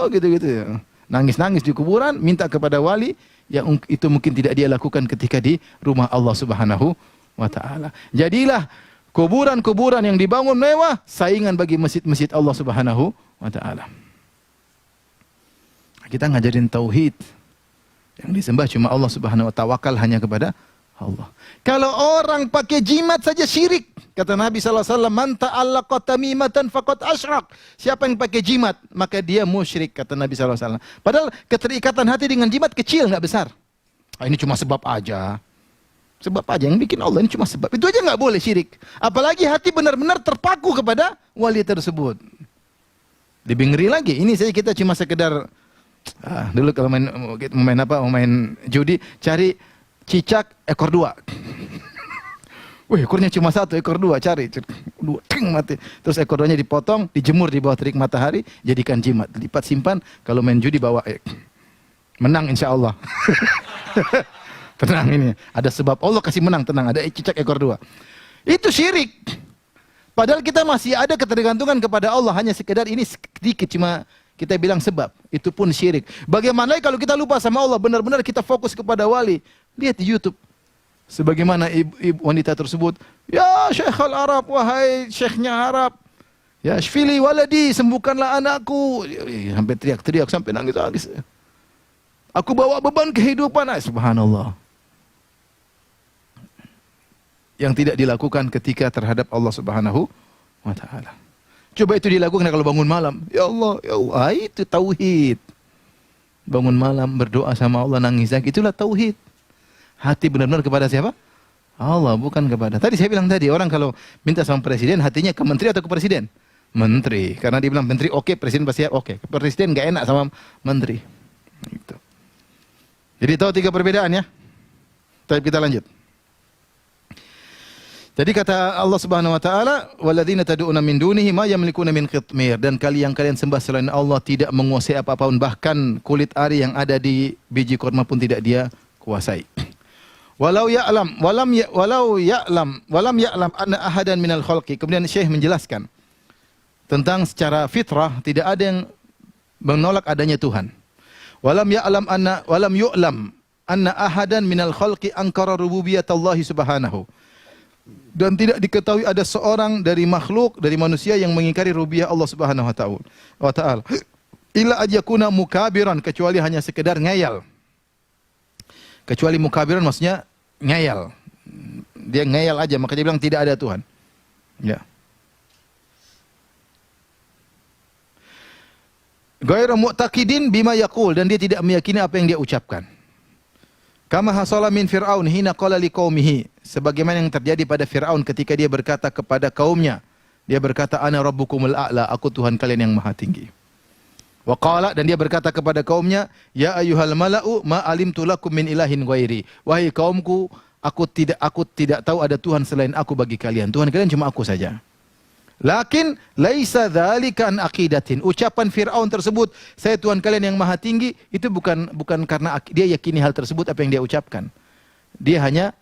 gitu-gitu ya. Nangis-nangis di kuburan minta kepada wali yang itu mungkin tidak dia lakukan ketika di rumah Allah Subhanahu wa taala. Jadilah kuburan-kuburan yang dibangun mewah saingan bagi masjid-masjid Allah Subhanahu wa taala. Kita ngajarin tauhid. Yang disembah cuma Allah Subhanahu wa taala, tawakal hanya kepada Allah. Kalau orang pakai jimat saja syirik. Kata Nabi SAW, man ta'allaqa tamimatan faqad asyrak. Siapa yang pakai jimat, maka dia musyrik, kata Nabi SAW. Padahal keterikatan hati dengan jimat kecil, nggak besar. Ini cuma sebab aja. Sebab aja yang bikin Allah, ini cuma sebab. Itu aja nggak boleh syirik. Apalagi hati benar-benar terpaku kepada wali tersebut. Lebih ngeri lagi. Ini saya kita cuma sekedar dulu kalau main judi, cari cicak ekor 2. Wih, ekornya cuma 1, ekor 2, cari 2, mati. Terus ekor 2-nya dipotong, dijemur di bawah terik matahari, jadikan jimat, lipat simpan. Kalau main judi bawa menang insya Allah. Tenang ini, ada sebab Allah kasih menang, tenang. Ada cicak ekor 2. Itu syirik. Padahal kita masih ada ketergantungan kepada Allah, hanya sekedar ini sedikit, cuma kita bilang sebab. Itu pun syirik. Bagaimana kalau kita lupa sama Allah, benar-benar kita fokus kepada wali. Lihat di YouTube. Sebagaimana ibu wanita tersebut, ya Syekhul Arab, wahai syekhnya Arab. Ya Syfili waladi, sembuhkanlah anakku. Sampai teriak-teriak, sampai nangis-nangis. Aku bawa beban kehidupan. Subhanallah. Yang tidak dilakukan ketika terhadap Allah Subhanahu wa taala. Coba itu dilakukan kalau bangun malam. Ya Allah, itu tauhid. Bangun malam berdoa sama Allah, nangis, itulah tauhid. Hati benar-benar kepada siapa? Allah, bukan kepada. Tadi saya bilang tadi, orang kalau minta sama presiden, hatinya ke menteri atau ke presiden? Menteri. Karena dia bilang menteri oke, presiden pasti oke. Presiden nggak enak sama menteri. Gitu. Jadi tahu 3 perbedaan ya. Tapi kita lanjut. Jadi kata Allah Subhanahu wa taala, "Walladzina tad'una min dunihi ma yamlikuna min qitmir." Dan kalian sembah selain Allah tidak menguasai apa-apapun, bahkan kulit ari yang ada di biji kurma pun tidak dia kuasai. Walau ya'lam anna ahadan minal khalqi. Kemudian Syekh menjelaskan tentang secara fitrah tidak ada yang menolak adanya Tuhan. Walam yu'lam anna ahadan minal khalqi ankara rububiyatallahi subhanahu. Dan tidak diketahui ada seorang dari makhluk, dari manusia yang mengingkari rububiyah Allah Subhanahu wa taala. Illa ajakuna mukabiran, kecuali hanya sekedar ngayal. Kecuali mukabiran maksudnya ngayal. Dia ngayal aja, maka dia bilang tidak ada Tuhan. Ya. Ghairu mu'taqidin bima yaqul, dan dia tidak meyakini apa yang dia ucapkan. Kama hasala min Fir'aun hina qala liqaumihi, sebagaimana yang terjadi pada Fir'aun ketika dia berkata kepada kaumnya. Dia berkata, ana rabbukumul a'la, aku Tuhan kalian yang maha tinggi. Wa qala, dan dia berkata kepada kaumnya, ya ayyuhal mala'u ma alimtu lakum min ilahin ghairi. Wahai kaumku, aku tidak tahu ada Tuhan selain aku bagi kalian. Tuhan kalian cuma aku saja. Lakin laisa dzalika an aqidatin. Ucapan Firaun tersebut, saya Tuhan kalian yang maha tinggi, itu bukan karena dia yakini hal tersebut apa yang dia ucapkan. Dia hanya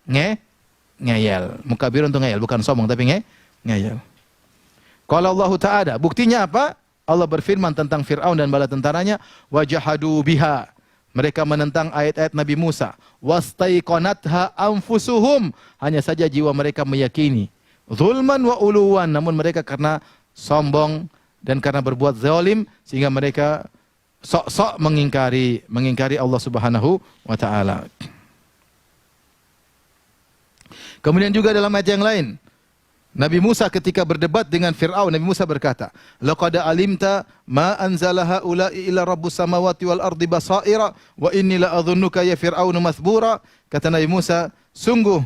ngeyel. Mukabir untuk ngeyel, bukan sombong tapi ngeyel. Qala Allah Ta'ala, buktinya apa? Allah berfirman tentang Fir'aun dan bala tentaranya, wajahadu biha. Mereka menentang ayat-ayat Nabi Musa. Wastaiqanatha anfusuhum. Hanya saja jiwa mereka meyakini. Zulman wa uluwan. Namun mereka karena sombong dan karena berbuat zalim, sehingga mereka sok-sok mengingkari Allah Subhanahu wa ta'ala. Kemudian juga dalam ayat yang lain, Nabi Musa ketika berdebat dengan Fir'aun, Nabi Musa berkata, "Laqad alimta ma anzala haula'i illa rabbus samawati wal ardi basaira wa inni la adhunnuka ya Fir'aun mathbura." Kata Nabi Musa, sungguh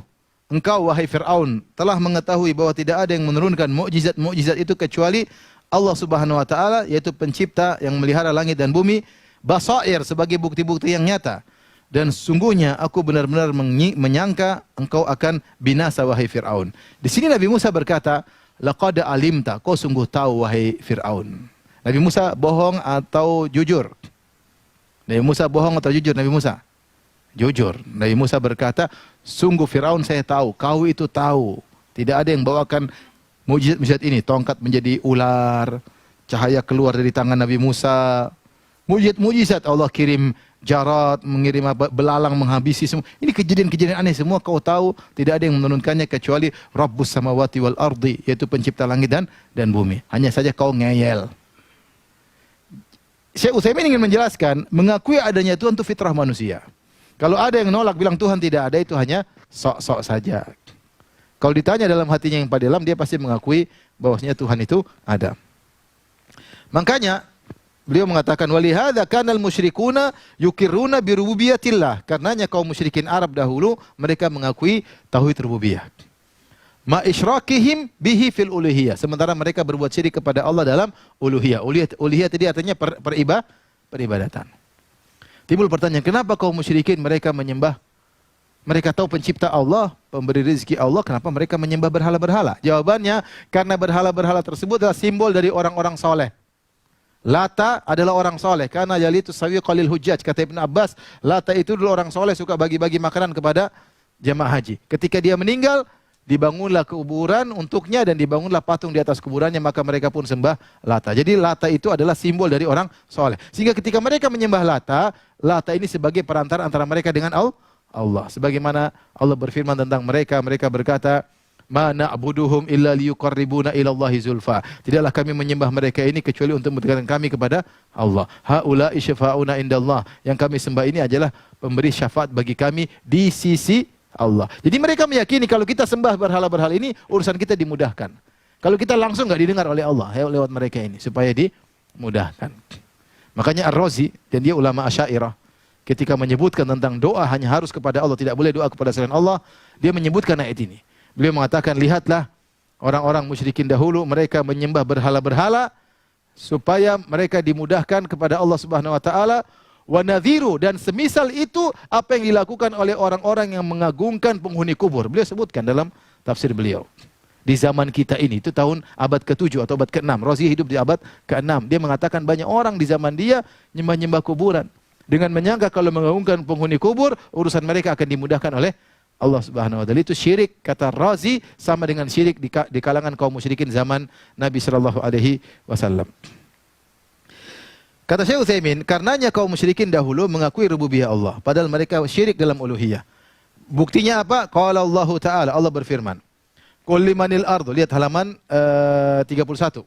engkau wahai Fir'aun telah mengetahui bahwa tidak ada yang menurunkan mukjizat-mukjizat itu kecuali Allah Subhanahu wa taala, yaitu pencipta yang melihara langit dan bumi, basair sebagai bukti-bukti yang nyata. Dan sungguhnya aku benar-benar menyangka engkau akan binasa wahai Fir'aun. Di sini Nabi Musa berkata, laqad alimta, kau sungguh tahu wahai Fir'aun. Nabi Musa bohong atau jujur? Nabi Musa bohong atau jujur Nabi Musa? Jujur. Nabi Musa berkata, sungguh Fir'aun saya tahu, kau itu tahu. Tidak ada yang bawakan mukjizat-mukjizat ini. Tongkat menjadi ular, cahaya keluar dari tangan Nabi Musa. Mukjizat Allah kirim jarat, mengirim belalang menghabisi semua. Ini kejadian-kejadian aneh semua kau tahu, tidak ada yang menurunkannya kecuali Rabbus samawati wal ardi, yaitu pencipta langit dan bumi. Hanya saja kau ngeyel. Syekh Utsaimin ingin menjelaskan, mengakui adanya Tuhan itu fitrah manusia. Kalau ada yang nolak bilang Tuhan tidak ada, itu hanya sok-sok saja. Kalau ditanya dalam hatinya yang paling dalam, dia pasti mengakui bahwasanya Tuhan itu ada. Makanya beliau mengatakan walihadza kanal musyrikuna yukirruna bi rububiyatillah. Karenanya kaum musyrikin Arab dahulu mereka mengakui tauhid rububiyah. Ma isyrakihim bihi fil uluhiyah. Sementara mereka berbuat syirik kepada Allah dalam uluhiyah. Uluhiyah tadi artinya peribadatan. Timbul pertanyaan, kenapa kaum musyrikin mereka menyembah, mereka tahu pencipta Allah, pemberi rezeki Allah, kenapa mereka menyembah berhala-berhala? Jawabannya, karena berhala-berhala tersebut adalah simbol dari orang-orang soleh. Lata adalah orang soleh, karena yalitu sawi qalil hujjaj. Kata Ibn Abbas, Lata itu dulu orang soleh, suka bagi-bagi makanan kepada jemaah haji. Ketika dia meninggal, dibangunlah kuburan untuknya dan dibangunlah patung di atas kuburannya, maka mereka pun sembah Lata. Jadi Lata itu adalah simbol dari orang soleh. Sehingga ketika mereka menyembah Lata, Lata ini sebagai perantara antara mereka dengan Allah. Sebagaimana Allah berfirman tentang mereka, mereka berkata, ma na'buduhum illa liyuqarribuna ilallahi zulfa. Tidaklah kami menyembah mereka ini kecuali untuk mendekatkan kami kepada Allah. Haula'i syafa'una indallah. Yang kami sembah ini adalah pemberi syafaat bagi kami di sisi Allah. Jadi mereka meyakini kalau kita sembah berhala-berhala ini, urusan kita dimudahkan. Kalau kita langsung enggak didengar oleh Allah lewat mereka ini, supaya dimudahkan. Makanya Ar-Razi, dan dia ulama Asy'ariyah, ketika menyebutkan tentang doa hanya harus kepada Allah, tidak boleh doa kepada selain Allah, dia menyebutkan ayat ini. Beliau mengatakan, lihatlah orang-orang musyrikin dahulu, mereka menyembah berhala-berhala supaya mereka dimudahkan kepada Allah Subhanahu wa taala. Wa nadhiru, dan semisal itu apa yang dilakukan oleh orang-orang yang mengagungkan penghuni kubur. Beliau sebutkan dalam tafsir beliau. Di zaman kita ini, itu tahun abad ke-7 atau abad ke-6. Razi hidup di abad ke-6. Dia mengatakan banyak orang di zaman dia nyembah-nyembah kuburan. Dengan menyangka kalau mengagungkan penghuni kubur, urusan mereka akan dimudahkan oleh Allah Subhanahu wa taala. Itu syirik, kata Razi, sama dengan syirik di kalangan kaum musyrikin zaman Nabi sallallahu alaihi wasallam. Kata Syekh Utsaimin, karenanya kaum musyrikin dahulu mengakui rububiyah Allah, padahal mereka syirik dalam uluhiyah. Buktinya apa? Qala Allah taala, Allah berfirman, qul limanil ardu, lihat halaman 31.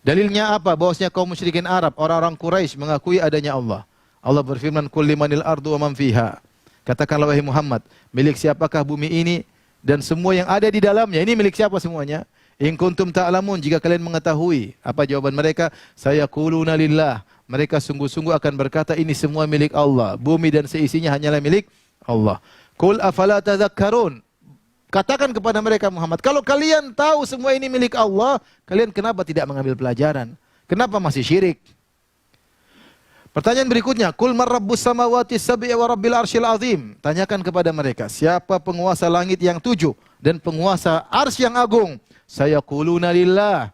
Dalilnya apa? Bahwasanya kaum musyrikin Arab, orang-orang Quraisy mengakui adanya Allah. Allah berfirman, qul limanil ardu wa man fiha. Katakanlah wahai Muhammad, milik siapakah bumi ini dan semua yang ada di dalamnya? Ini milik siapa semuanya? In kuntum ta'lamun, jika kalian mengetahui. Apa jawaban mereka? Sayaquluna lillah. Mereka sungguh-sungguh akan berkata ini semua milik Allah. Bumi dan seisinya hanyalah milik Allah. Qul afala tadhakkarun. Katakan kepada mereka Muhammad, kalau kalian tahu semua ini milik Allah, kalian kenapa tidak mengambil pelajaran? Kenapa masih syirik? Pertanyaan berikutnya, Qul man rabbus samawati sab'i wa rabbil arsyil azim. Tanyakan kepada mereka, siapa penguasa langit yang 7 dan penguasa arsy yang agung? Sayaquluna lillah.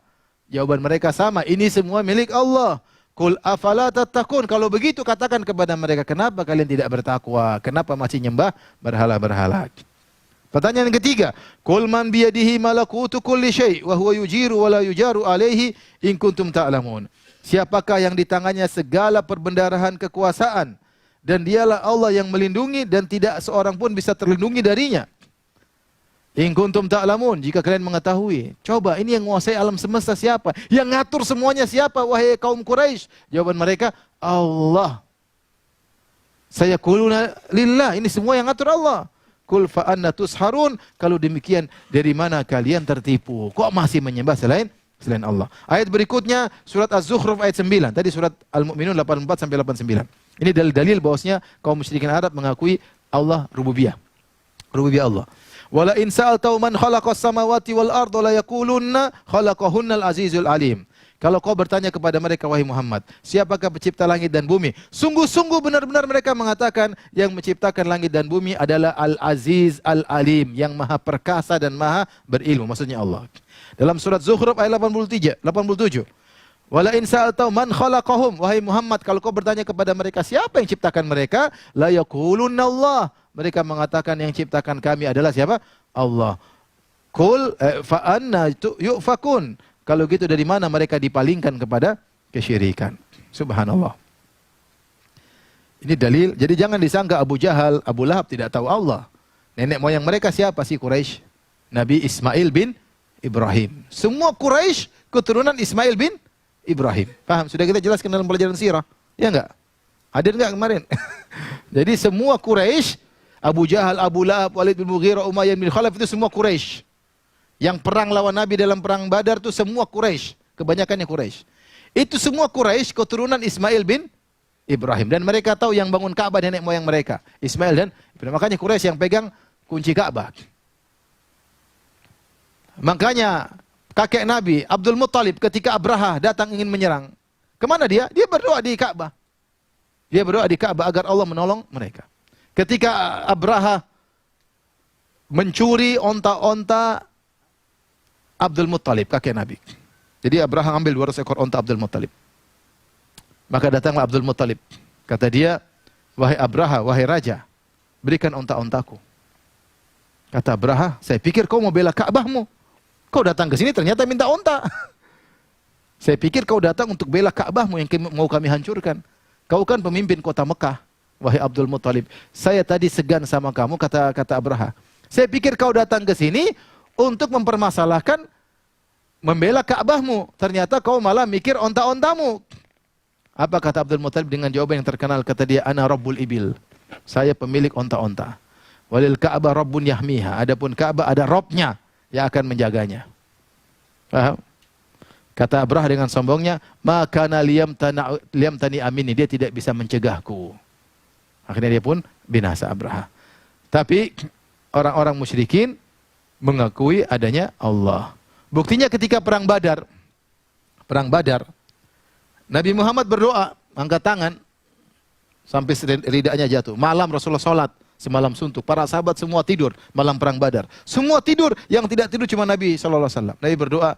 Jawaban mereka sama, ini semua milik Allah. Qul afala tattaqun. Kalau begitu katakan kepada mereka, kenapa kalian tidak bertakwa? Kenapa masih nyembah berhala-berhala? Pertanyaan ketiga, Qul man biyadihi malakutu kulli syai' wa huwa yujiru wa la yujaru alaihi in kuntum ta'lamun. Siapakah yang di tangannya segala perbendarahan kekuasaan dan dialah Allah yang melindungi dan tidak seorang pun bisa terlindungi darinya. In kuntum ta'lamun, jika kalian mengetahui. Coba, ini yang menguasai alam semesta siapa? Yang ngatur semuanya siapa? Wahai kaum Quraisy. Jawaban mereka, Allah. Sayaquluna lillah, ini semua yang ngatur Allah. Qul fa anna tusharun. Kalau demikian dari mana kalian tertipu? Kok masih menyembah selain Allah? Ayat berikutnya surat Az-Zukhruf ayat 9. Tadi surat Al-Mu'minun 84 sampai 89. Ini dalil bahwasanya kaum musyrikin Arab mengakui Allah rububiyah. Rububiyah Allah. Wala in sa'altau man khalaqas samawati wal arda la yaqulunna khalaqahunnal azizul alim. Kalau kau bertanya kepada mereka, wahai Muhammad, siapakah pencipta langit dan bumi? Sungguh-sungguh benar-benar mereka mengatakan yang menciptakan langit dan bumi adalah Al-Aziz Al-Alim, yang maha perkasa dan maha berilmu. Maksudnya Allah. Dalam surat Zukhruf ayat 87. Wala in sa'altau man khalaqahum, wahai Muhammad, kalau kau bertanya kepada mereka siapa yang ciptakan mereka, la yaqulunna Allah. Mereka mengatakan yang ciptakan kami adalah siapa? Allah. Qul fa anna yufakun. Kalau gitu dari mana mereka dipalingkan kepada kesyirikan? Subhanallah. Ini dalil. Jadi jangan disangka Abu Jahal, Abu Lahab tidak tahu Allah. Nenek moyang mereka siapa sih? Quraisy. Nabi Ismail bin Ibrahim. Semua Quraisy keturunan Ismail bin Ibrahim. Paham? Sudah kita jelaskan dalam pelajaran sirah. Ya enggak? Hadir enggak kemarin? Jadi semua Quraisy, Abu Jahal, Abu Lahab, Walid bin Mughirah, Umayyah bin Khalaf, itu semua Quraisy. Yang perang lawan Nabi dalam perang Badar itu semua Quraisy, kebanyakannya Quraisy. Itu semua Quraisy keturunan Ismail bin Ibrahim, dan mereka tahu yang bangun Ka'bah nenek moyang mereka, Ismail dan Ibrahim. Makanya Quraisy yang pegang kunci Ka'bah. Makanya kakek Nabi Abdul Muttalib ketika Abraha datang ingin menyerang, kemana dia? Dia berdoa di Ka'bah. Dia berdoa di Ka'bah agar Allah menolong mereka. Ketika Abraha mencuri onta-onta Abdul Muttalib, kakek Nabi. Jadi Abraham ambil 200 ekor onta Abdul Muttalib. Maka datanglah Abdul Muttalib. Kata dia, wahai Abraha, wahai raja, berikan onta-ontaku. Kata Abraha, saya pikir kau mau bela Ka'bahmu. Kau datang ke sini ternyata minta onta. Saya pikir kau datang untuk bela Ka'bahmu yang mau kami hancurkan. Kau kan pemimpin kota Mekah, wahai Abdul Muttalib. Saya tadi segan sama kamu, kata Abraha. Saya pikir kau datang ke sini untuk mempermasalahkan membela Ka'bahmu. Ternyata kau malah mikir onta-ontamu. Apa kata Abdul Muttalib dengan jawaban yang terkenal? Kata dia, ana rabbul ibil. Saya pemilik onta-onta. Walil Ka'bah rabbun yahmiha. Adapun Ka'bah ada Robnya yang akan menjaganya. Paham? Kata Abraha dengan sombongnya, maka liyam tani amini. Dia tidak bisa mencegahku. Akhirnya dia pun binasa Abraha. Tapi orang-orang musyrikin mengakui adanya Allah. Buktinya ketika perang Badar, Nabi Muhammad berdoa, angkat tangan sampai ridanya jatuh. Malam Rasulullah salat semalam suntuk. Para sahabat semua tidur malam perang Badar. Semua tidur, yang tidak tidur cuma Nabi sallallahu alaihi wasallam. Nabi berdoa,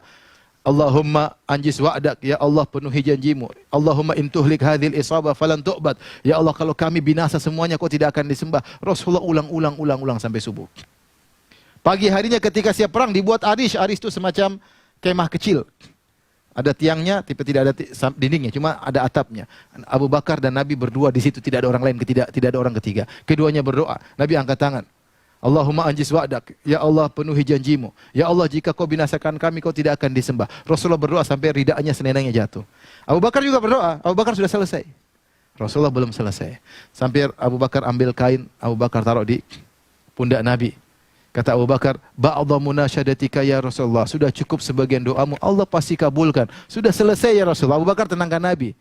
Allahumma anjis wa'dak, ya Allah penuhi janjimu. Allahumma intuhlik hadhil isabah falan tu'bad. Ya Allah kalau kami binasa semuanya kau tidak akan disembah. Rasulullah ulang sampai subuh. Pagi harinya ketika siap perang dibuat arish. Arish itu semacam kemah kecil. Ada tiangnya, tapi tidak ada dindingnya, cuma ada atapnya. Abu Bakar dan Nabi berdua di situ, tidak ada orang lain, tidak ada orang ketiga. Keduanya berdoa. Nabi angkat tangan. Allahumma anjis wa'dak. Ya Allah penuhi janjimu. Ya Allah jika kau binasakan kami, kau tidak akan disembah. Rasulullah berdoa sampai ridanya selendangnya jatuh. Abu Bakar juga berdoa. Abu Bakar sudah selesai. Rasulullah belum selesai. Sampai Abu Bakar ambil kain, Abu Bakar taruh di pundak Nabi. Kata Abu Bakar, ba'dha munasyadatika ya Rasulullah. Sudah cukup sebagian doamu, Allah pasti kabulkan. Sudah selesai ya Rasulullah. Abu Bakar tenangkan Nabi.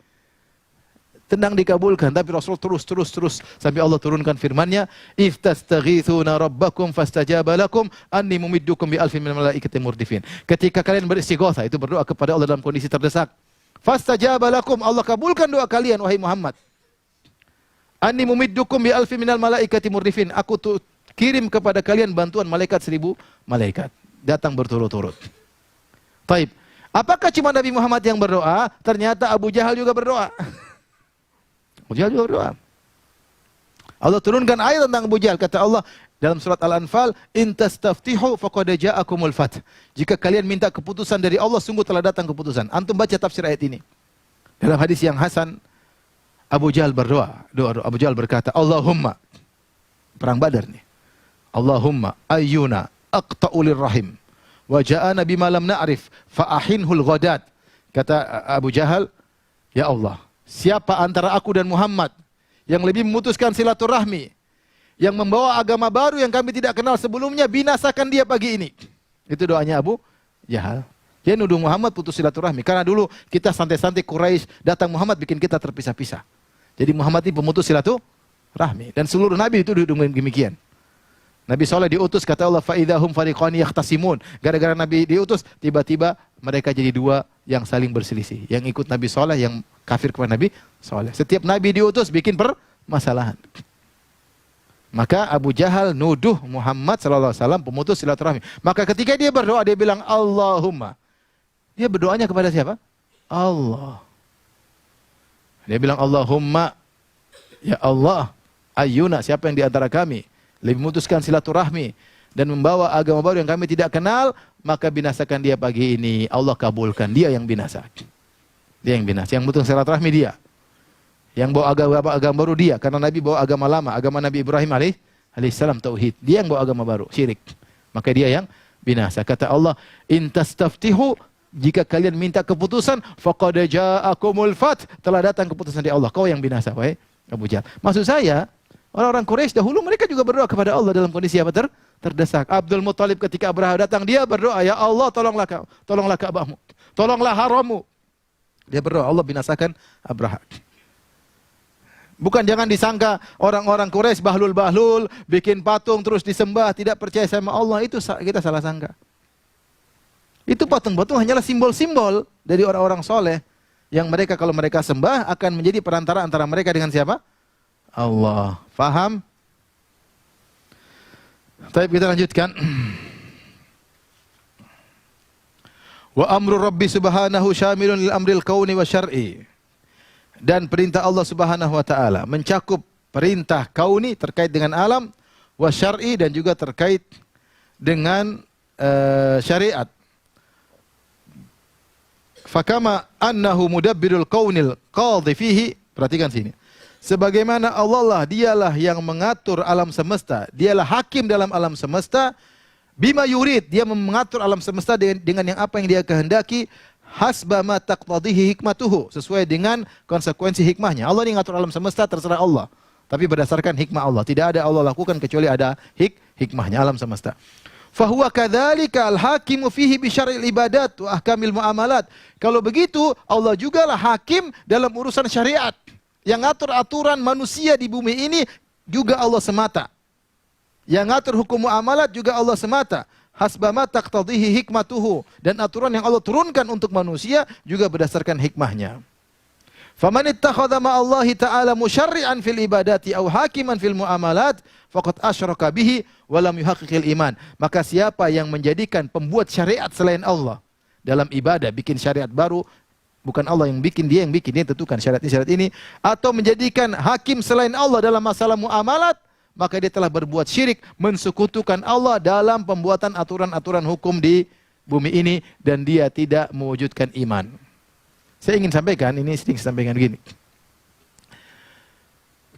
Tenang dikabulkan, tapi Rasul terus sampai Allah turunkan firman-Nya, "If tastaghithuna rabbakum fastajaba lakum anni mumiddukum bi alfin minal malaikati murdifin." Ketika kalian beristighatsah, itu berdoa kepada Allah dalam kondisi terdesak. Fastajaba lakum, Allah kabulkan doa kalian wahai Muhammad. Anni mumiddukum bi alfin minal malaikati murdifin. Aku kirim kepada kalian bantuan malaikat 1000 malaikat. Datang berturut-turut. Taib. Apakah cuma Nabi Muhammad yang berdoa? Ternyata Abu Jahal juga berdoa. Abu Jahal juga berdoa. Allah turunkan ayat tentang Abu Jahal. Kata Allah dalam surat Al-Anfal, "In tastaftihu faqad ja'akumul fath." Jika kalian minta keputusan dari Allah, sungguh telah datang keputusan. Antum baca tafsir ayat ini. Dalam hadis yang hasan, Abu Jahal berdoa. Abu Jahal berkata, Allahumma, perang Badar nih. Allahumma ayyuna aqta'ulir rahim wa ja'ana bima lam na'rif fa'ahinhul ghadat. Kata Abu Jahal, ya Allah, siapa antara aku dan Muhammad yang lebih memutuskan silaturahmi yang membawa agama baru yang kami tidak kenal sebelumnya, binasakan dia pagi ini. Itu doanya Abu Jahal. Dia nuduh Muhammad putus silaturahmi. Karena dulu kita santai-santai Quraisy, datang Muhammad bikin kita terpisah-pisah. Jadi Muhammad ini pemutus silaturahmi. Dan seluruh Nabi itu demikian. Nabi Saleh diutus, kata Allah, فَإِذَا هُمْ فَرِقَانِ يَخْتَصِمُونَ. Gara-gara Nabi diutus, tiba-tiba mereka jadi dua yang saling berselisih. Yang ikut Nabi Saleh, yang kafir kepada Nabi Saleh. Setiap Nabi diutus bikin permasalahan. Maka Abu Jahal nuduh Muhammad SAW pemutus silaturahmi. Maka ketika dia berdoa, dia bilang Allahumma. Dia berdoanya kepada siapa? Allah. Dia bilang Allahumma, ya Allah, ayyuna, siapa yang di antara kami lebih memutuskan silaturahmi dan membawa agama baru yang kami tidak kenal, maka binasakan dia pagi ini. Allah kabulkan, dia yang binasa. Dia yang binasa. Yang memutuskan silaturahmi dia. Yang bawa agama baru dia, karena Nabi bawa agama lama, agama Nabi Ibrahim alaihissalam tauhid. Dia yang bawa agama baru, syirik. Maka dia yang binasa. Kata Allah, in tastaftihu, jika kalian minta keputusan, faqad ja'akumul fath, telah datang keputusan dari Allah. Kau yang binasa, wahai Abu Jahal. Maksud saya, orang-orang Quraisy dahulu mereka juga berdoa kepada Allah dalam kondisi apa? Terdesak. Abdul Muttalib ketika Abraha datang, dia berdoa, ya Allah tolonglah Ka'bahmu, tolonglah harammu. Dia berdoa, Allah binasakan Abraha. Bukan, jangan disangka orang-orang Quraisy bahlul-bahlul, bikin patung terus disembah, tidak percaya sama Allah. Itu kita salah sangka. Itu patung-patung hanyalah simbol-simbol dari orang-orang soleh, yang mereka kalau mereka sembah akan menjadi perantara antara mereka dengan siapa? Allah. Faham? Baik, kita lanjutkan. Wa amru Rabbi subhanahu syamilun lil amril kauni wa syar'i. Dan perintah Allah Subhanahu wa taala mencakup perintah kauni terkait dengan alam, wa syar'i, dan juga terkait dengan syariat. Fakama annahu mudabbirul kaunil qadhi fihi, perhatikan sini. Sebagaimana Allah lah, dialah yang mengatur alam semesta, dialah hakim dalam alam semesta, bima yurid, dia mengatur alam semesta dengan yang apa yang dia kehendaki, hasba ma taqtadihi hikmatuhu, sesuai dengan konsekuensi hikmahnya. Allah ini ngatur alam semesta terserah Allah, tapi berdasarkan hikmah Allah. Tidak ada Allah lakukan kecuali ada hikmahnya alam semesta. Fahuwa kadzalika al-hakimu fihi bi syar'il ibadat wa ahkamil muamalat. Kalau begitu, Allah jugalah hakim dalam urusan syariat. Yang ngatur aturan manusia di bumi ini juga Allah semata. Yang ngatur hukum muamalat juga Allah semata. Hasbama taqtadihi hikmatuhu, dan aturan yang Allah turunkan untuk manusia juga berdasarkan hikmahnya. Faman ittakhadha ma'allahi ta'ala musyarri'an fil ibadati aw hakiman fil muamalat faqad asyraka bihi wa lam yuhaqqiqil iman. Maka siapa yang menjadikan pembuat syariat selain Allah dalam ibadah, bikin syariat baru, bukan Allah yang bikin, dia yang bikin, dia tentukan syariat ini, atau menjadikan hakim selain Allah dalam masalah muamalat, maka dia telah berbuat syirik, mensekutukan Allah dalam pembuatan aturan-aturan hukum di bumi ini, dan dia tidak mewujudkan iman. Saya ingin sampaikan, ini sering saya sampaikan gini.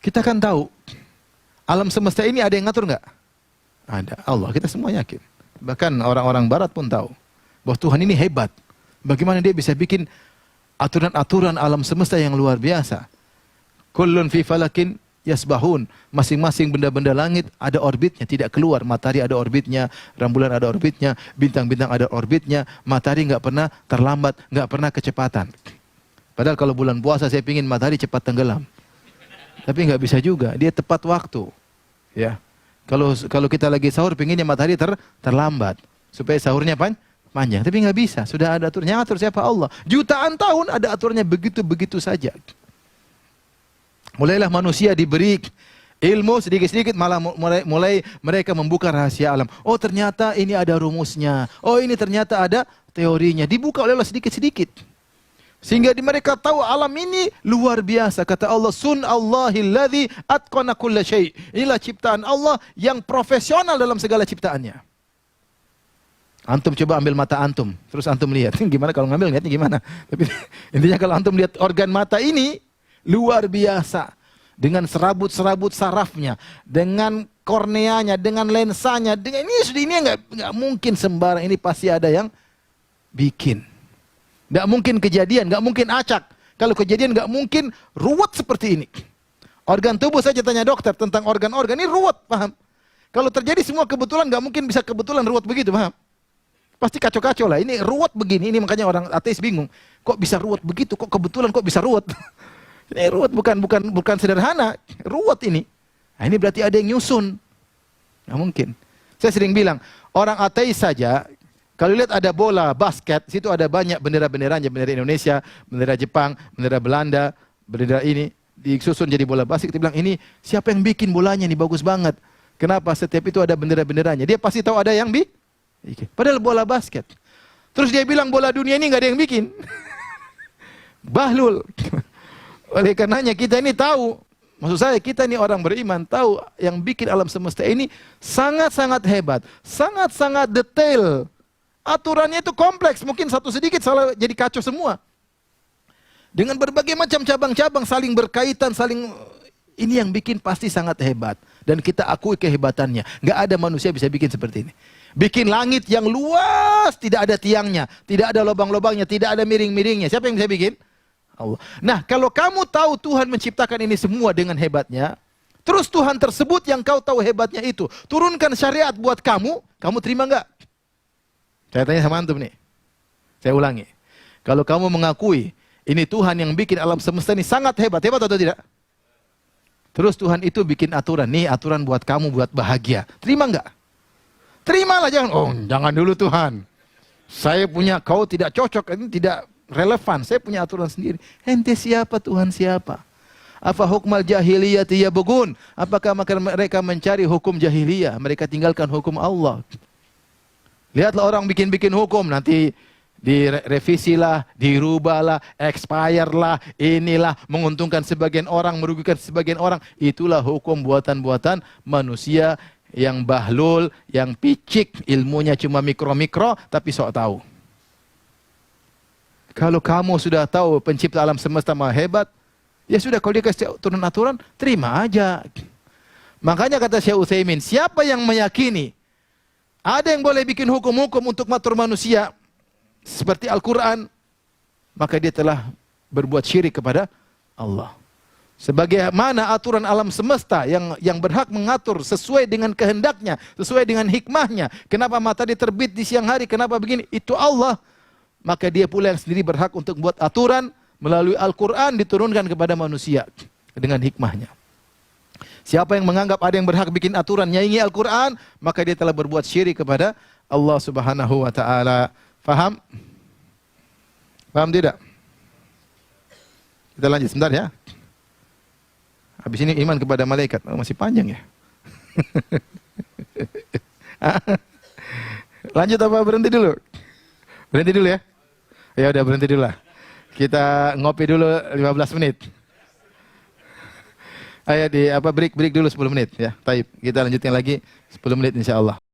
Kita kan tahu, alam semesta ini ada yang ngatur nggak? Ada, Allah, kita semua yakin. Bahkan orang-orang barat pun tahu, bahwa Tuhan ini hebat. Bagaimana dia bisa bikin aturan-aturan alam semesta yang luar biasa. Kullun fi falakin yasbahun, masing-masing benda-benda langit ada orbitnya, tidak keluar. Matahari ada orbitnya, rembulan ada orbitnya, bintang-bintang ada orbitnya. Matahari nggak pernah terlambat, nggak pernah kecepatan. Padahal kalau bulan puasa saya pingin matahari cepat tenggelam, tapi nggak bisa juga, dia tepat waktu. Ya, kalau kita lagi sahur pinginnya matahari terlambat supaya sahurnya panjang, tapi nggak bisa. Sudah ada aturnya, atur siapa? Allah. Jutaan tahun ada aturnya begitu saja. Mulailah manusia diberi ilmu sedikit-sedikit, malah mulai mereka membuka rahasia alam. Oh, ternyata ini ada rumusnya. Oh, ini ternyata ada teorinya. Dibuka oleh Allah sedikit-sedikit. Sehingga mereka tahu alam ini luar biasa. Kata Allah, sun Allahilladzi atqana kulla syai'. Inilah ciptaan Allah yang profesional dalam segala ciptaannya. Antum coba ambil mata antum, terus antum lihat. Gimana kalau ngambil, lihatnya gimana? Tapi intinya kalau antum lihat organ mata ini, luar biasa. Dengan serabut-serabut sarafnya, dengan korneanya, dengan lensanya, dengan ini nggak mungkin sembarang. Ini pasti ada yang bikin. Nggak mungkin kejadian, nggak mungkin acak. Kalau kejadian nggak mungkin ruwet seperti ini. Organ tubuh saja tanya dokter tentang organ-organ, ini ruwet, paham? Kalau terjadi semua kebetulan, nggak mungkin bisa kebetulan ruwet begitu, paham? Pasti kacau-kacau lah. Ini ruwet begini, ini makanya orang ateis bingung. Kok bisa ruwet begitu? Kok kebetulan kok bisa ruwet? Ini ruwet bukan sederhana, ruwet ini. Nah, ini berarti ada yang nyusun. Nggak mungkin. Saya sering bilang, orang ateis saja, kalau lihat ada bola basket, situ ada banyak bendera-benderanya, bendera Indonesia, bendera Jepang, bendera Belanda, bendera ini disusun jadi bola basket. Dia bilang, ini siapa yang bikin bolanya nih, bagus banget. Kenapa? Setiap itu ada bendera-benderanya. Dia pasti tahu ada yang padahal bola basket. Terus dia bilang bola dunia ini nggak ada yang bikin. Bahlul. Oleh karenanya kita ini tahu, maksud saya kita ini orang beriman tahu yang bikin alam semesta ini sangat-sangat hebat, sangat-sangat detail. Aturannya itu kompleks, mungkin satu sedikit salah jadi kacau semua. Dengan berbagai macam cabang-cabang saling berkaitan, ini yang bikin pasti sangat hebat. Dan kita akui kehebatannya. Nggak ada manusia bisa bikin seperti ini. Bikin langit yang luas, tidak ada tiangnya, tidak ada lubang-lubangnya, tidak ada miring-miringnya. Siapa yang bisa bikin? Allah. Nah, kalau kamu tahu Tuhan menciptakan ini semua dengan hebatnya, terus Tuhan tersebut yang kau tahu hebatnya itu, turunkan syariat buat kamu, kamu terima nggak? Saya tanya sama antum nih. Saya ulangi. Kalau kamu mengakui, ini Tuhan yang bikin alam semesta ini sangat hebat, hebat atau tidak? Terus Tuhan itu bikin aturan, nih aturan buat kamu, buat bahagia. Terima nggak? Terimalah, jangan dulu Tuhan. Saya punya, kau tidak cocok, ini tidak relevan. Saya punya aturan sendiri. Ente siapa, Tuhan siapa? Apa hukmal jahiliyah yabghun? Apakah mereka mencari hukum jahiliyah? Mereka tinggalkan hukum Allah. Lihatlah orang bikin-bikin hukum, nanti direvisilah, dirubahlah, expire lah, inilah, menguntungkan sebagian orang, merugikan sebagian orang. Itulah hukum buatan-buatan manusia yang bahlul, yang picik, ilmunya cuma mikro-mikro, tapi sok tahu. Kalau kamu sudah tahu pencipta alam semesta maha hebat, ya sudah, kalau dia kasih turun aturan, terima aja. Makanya kata Syekh Utsaimin, siapa yang meyakini ada yang boleh bikin hukum-hukum untuk mengatur manusia seperti Al-Quran, maka dia telah berbuat syirik kepada Allah. Sebagaimana aturan alam semesta yang berhak mengatur sesuai dengan kehendaknya, sesuai dengan hikmahnya. Kenapa matahari terbit di siang hari, kenapa begini, itu Allah. Maka dia pula yang sendiri berhak untuk buat aturan melalui Al-Quran diturunkan kepada manusia dengan hikmahnya. Siapa yang menganggap ada yang berhak bikin aturan nyaingi Al-Quran, maka dia telah berbuat syirik kepada Allah Subhanahu wa ta'ala. Faham? Faham tidak? Kita lanjut sebentar ya. Habis ini iman kepada malaikat. Masih panjang ya. Lanjut apa berhenti dulu? Berhenti dulu ya? Ya udah, berhenti dulu lah. Kita ngopi dulu 15 menit. Ayo break dulu 10 menit ya. Taib. Kita lanjutin lagi 10 menit insyaallah.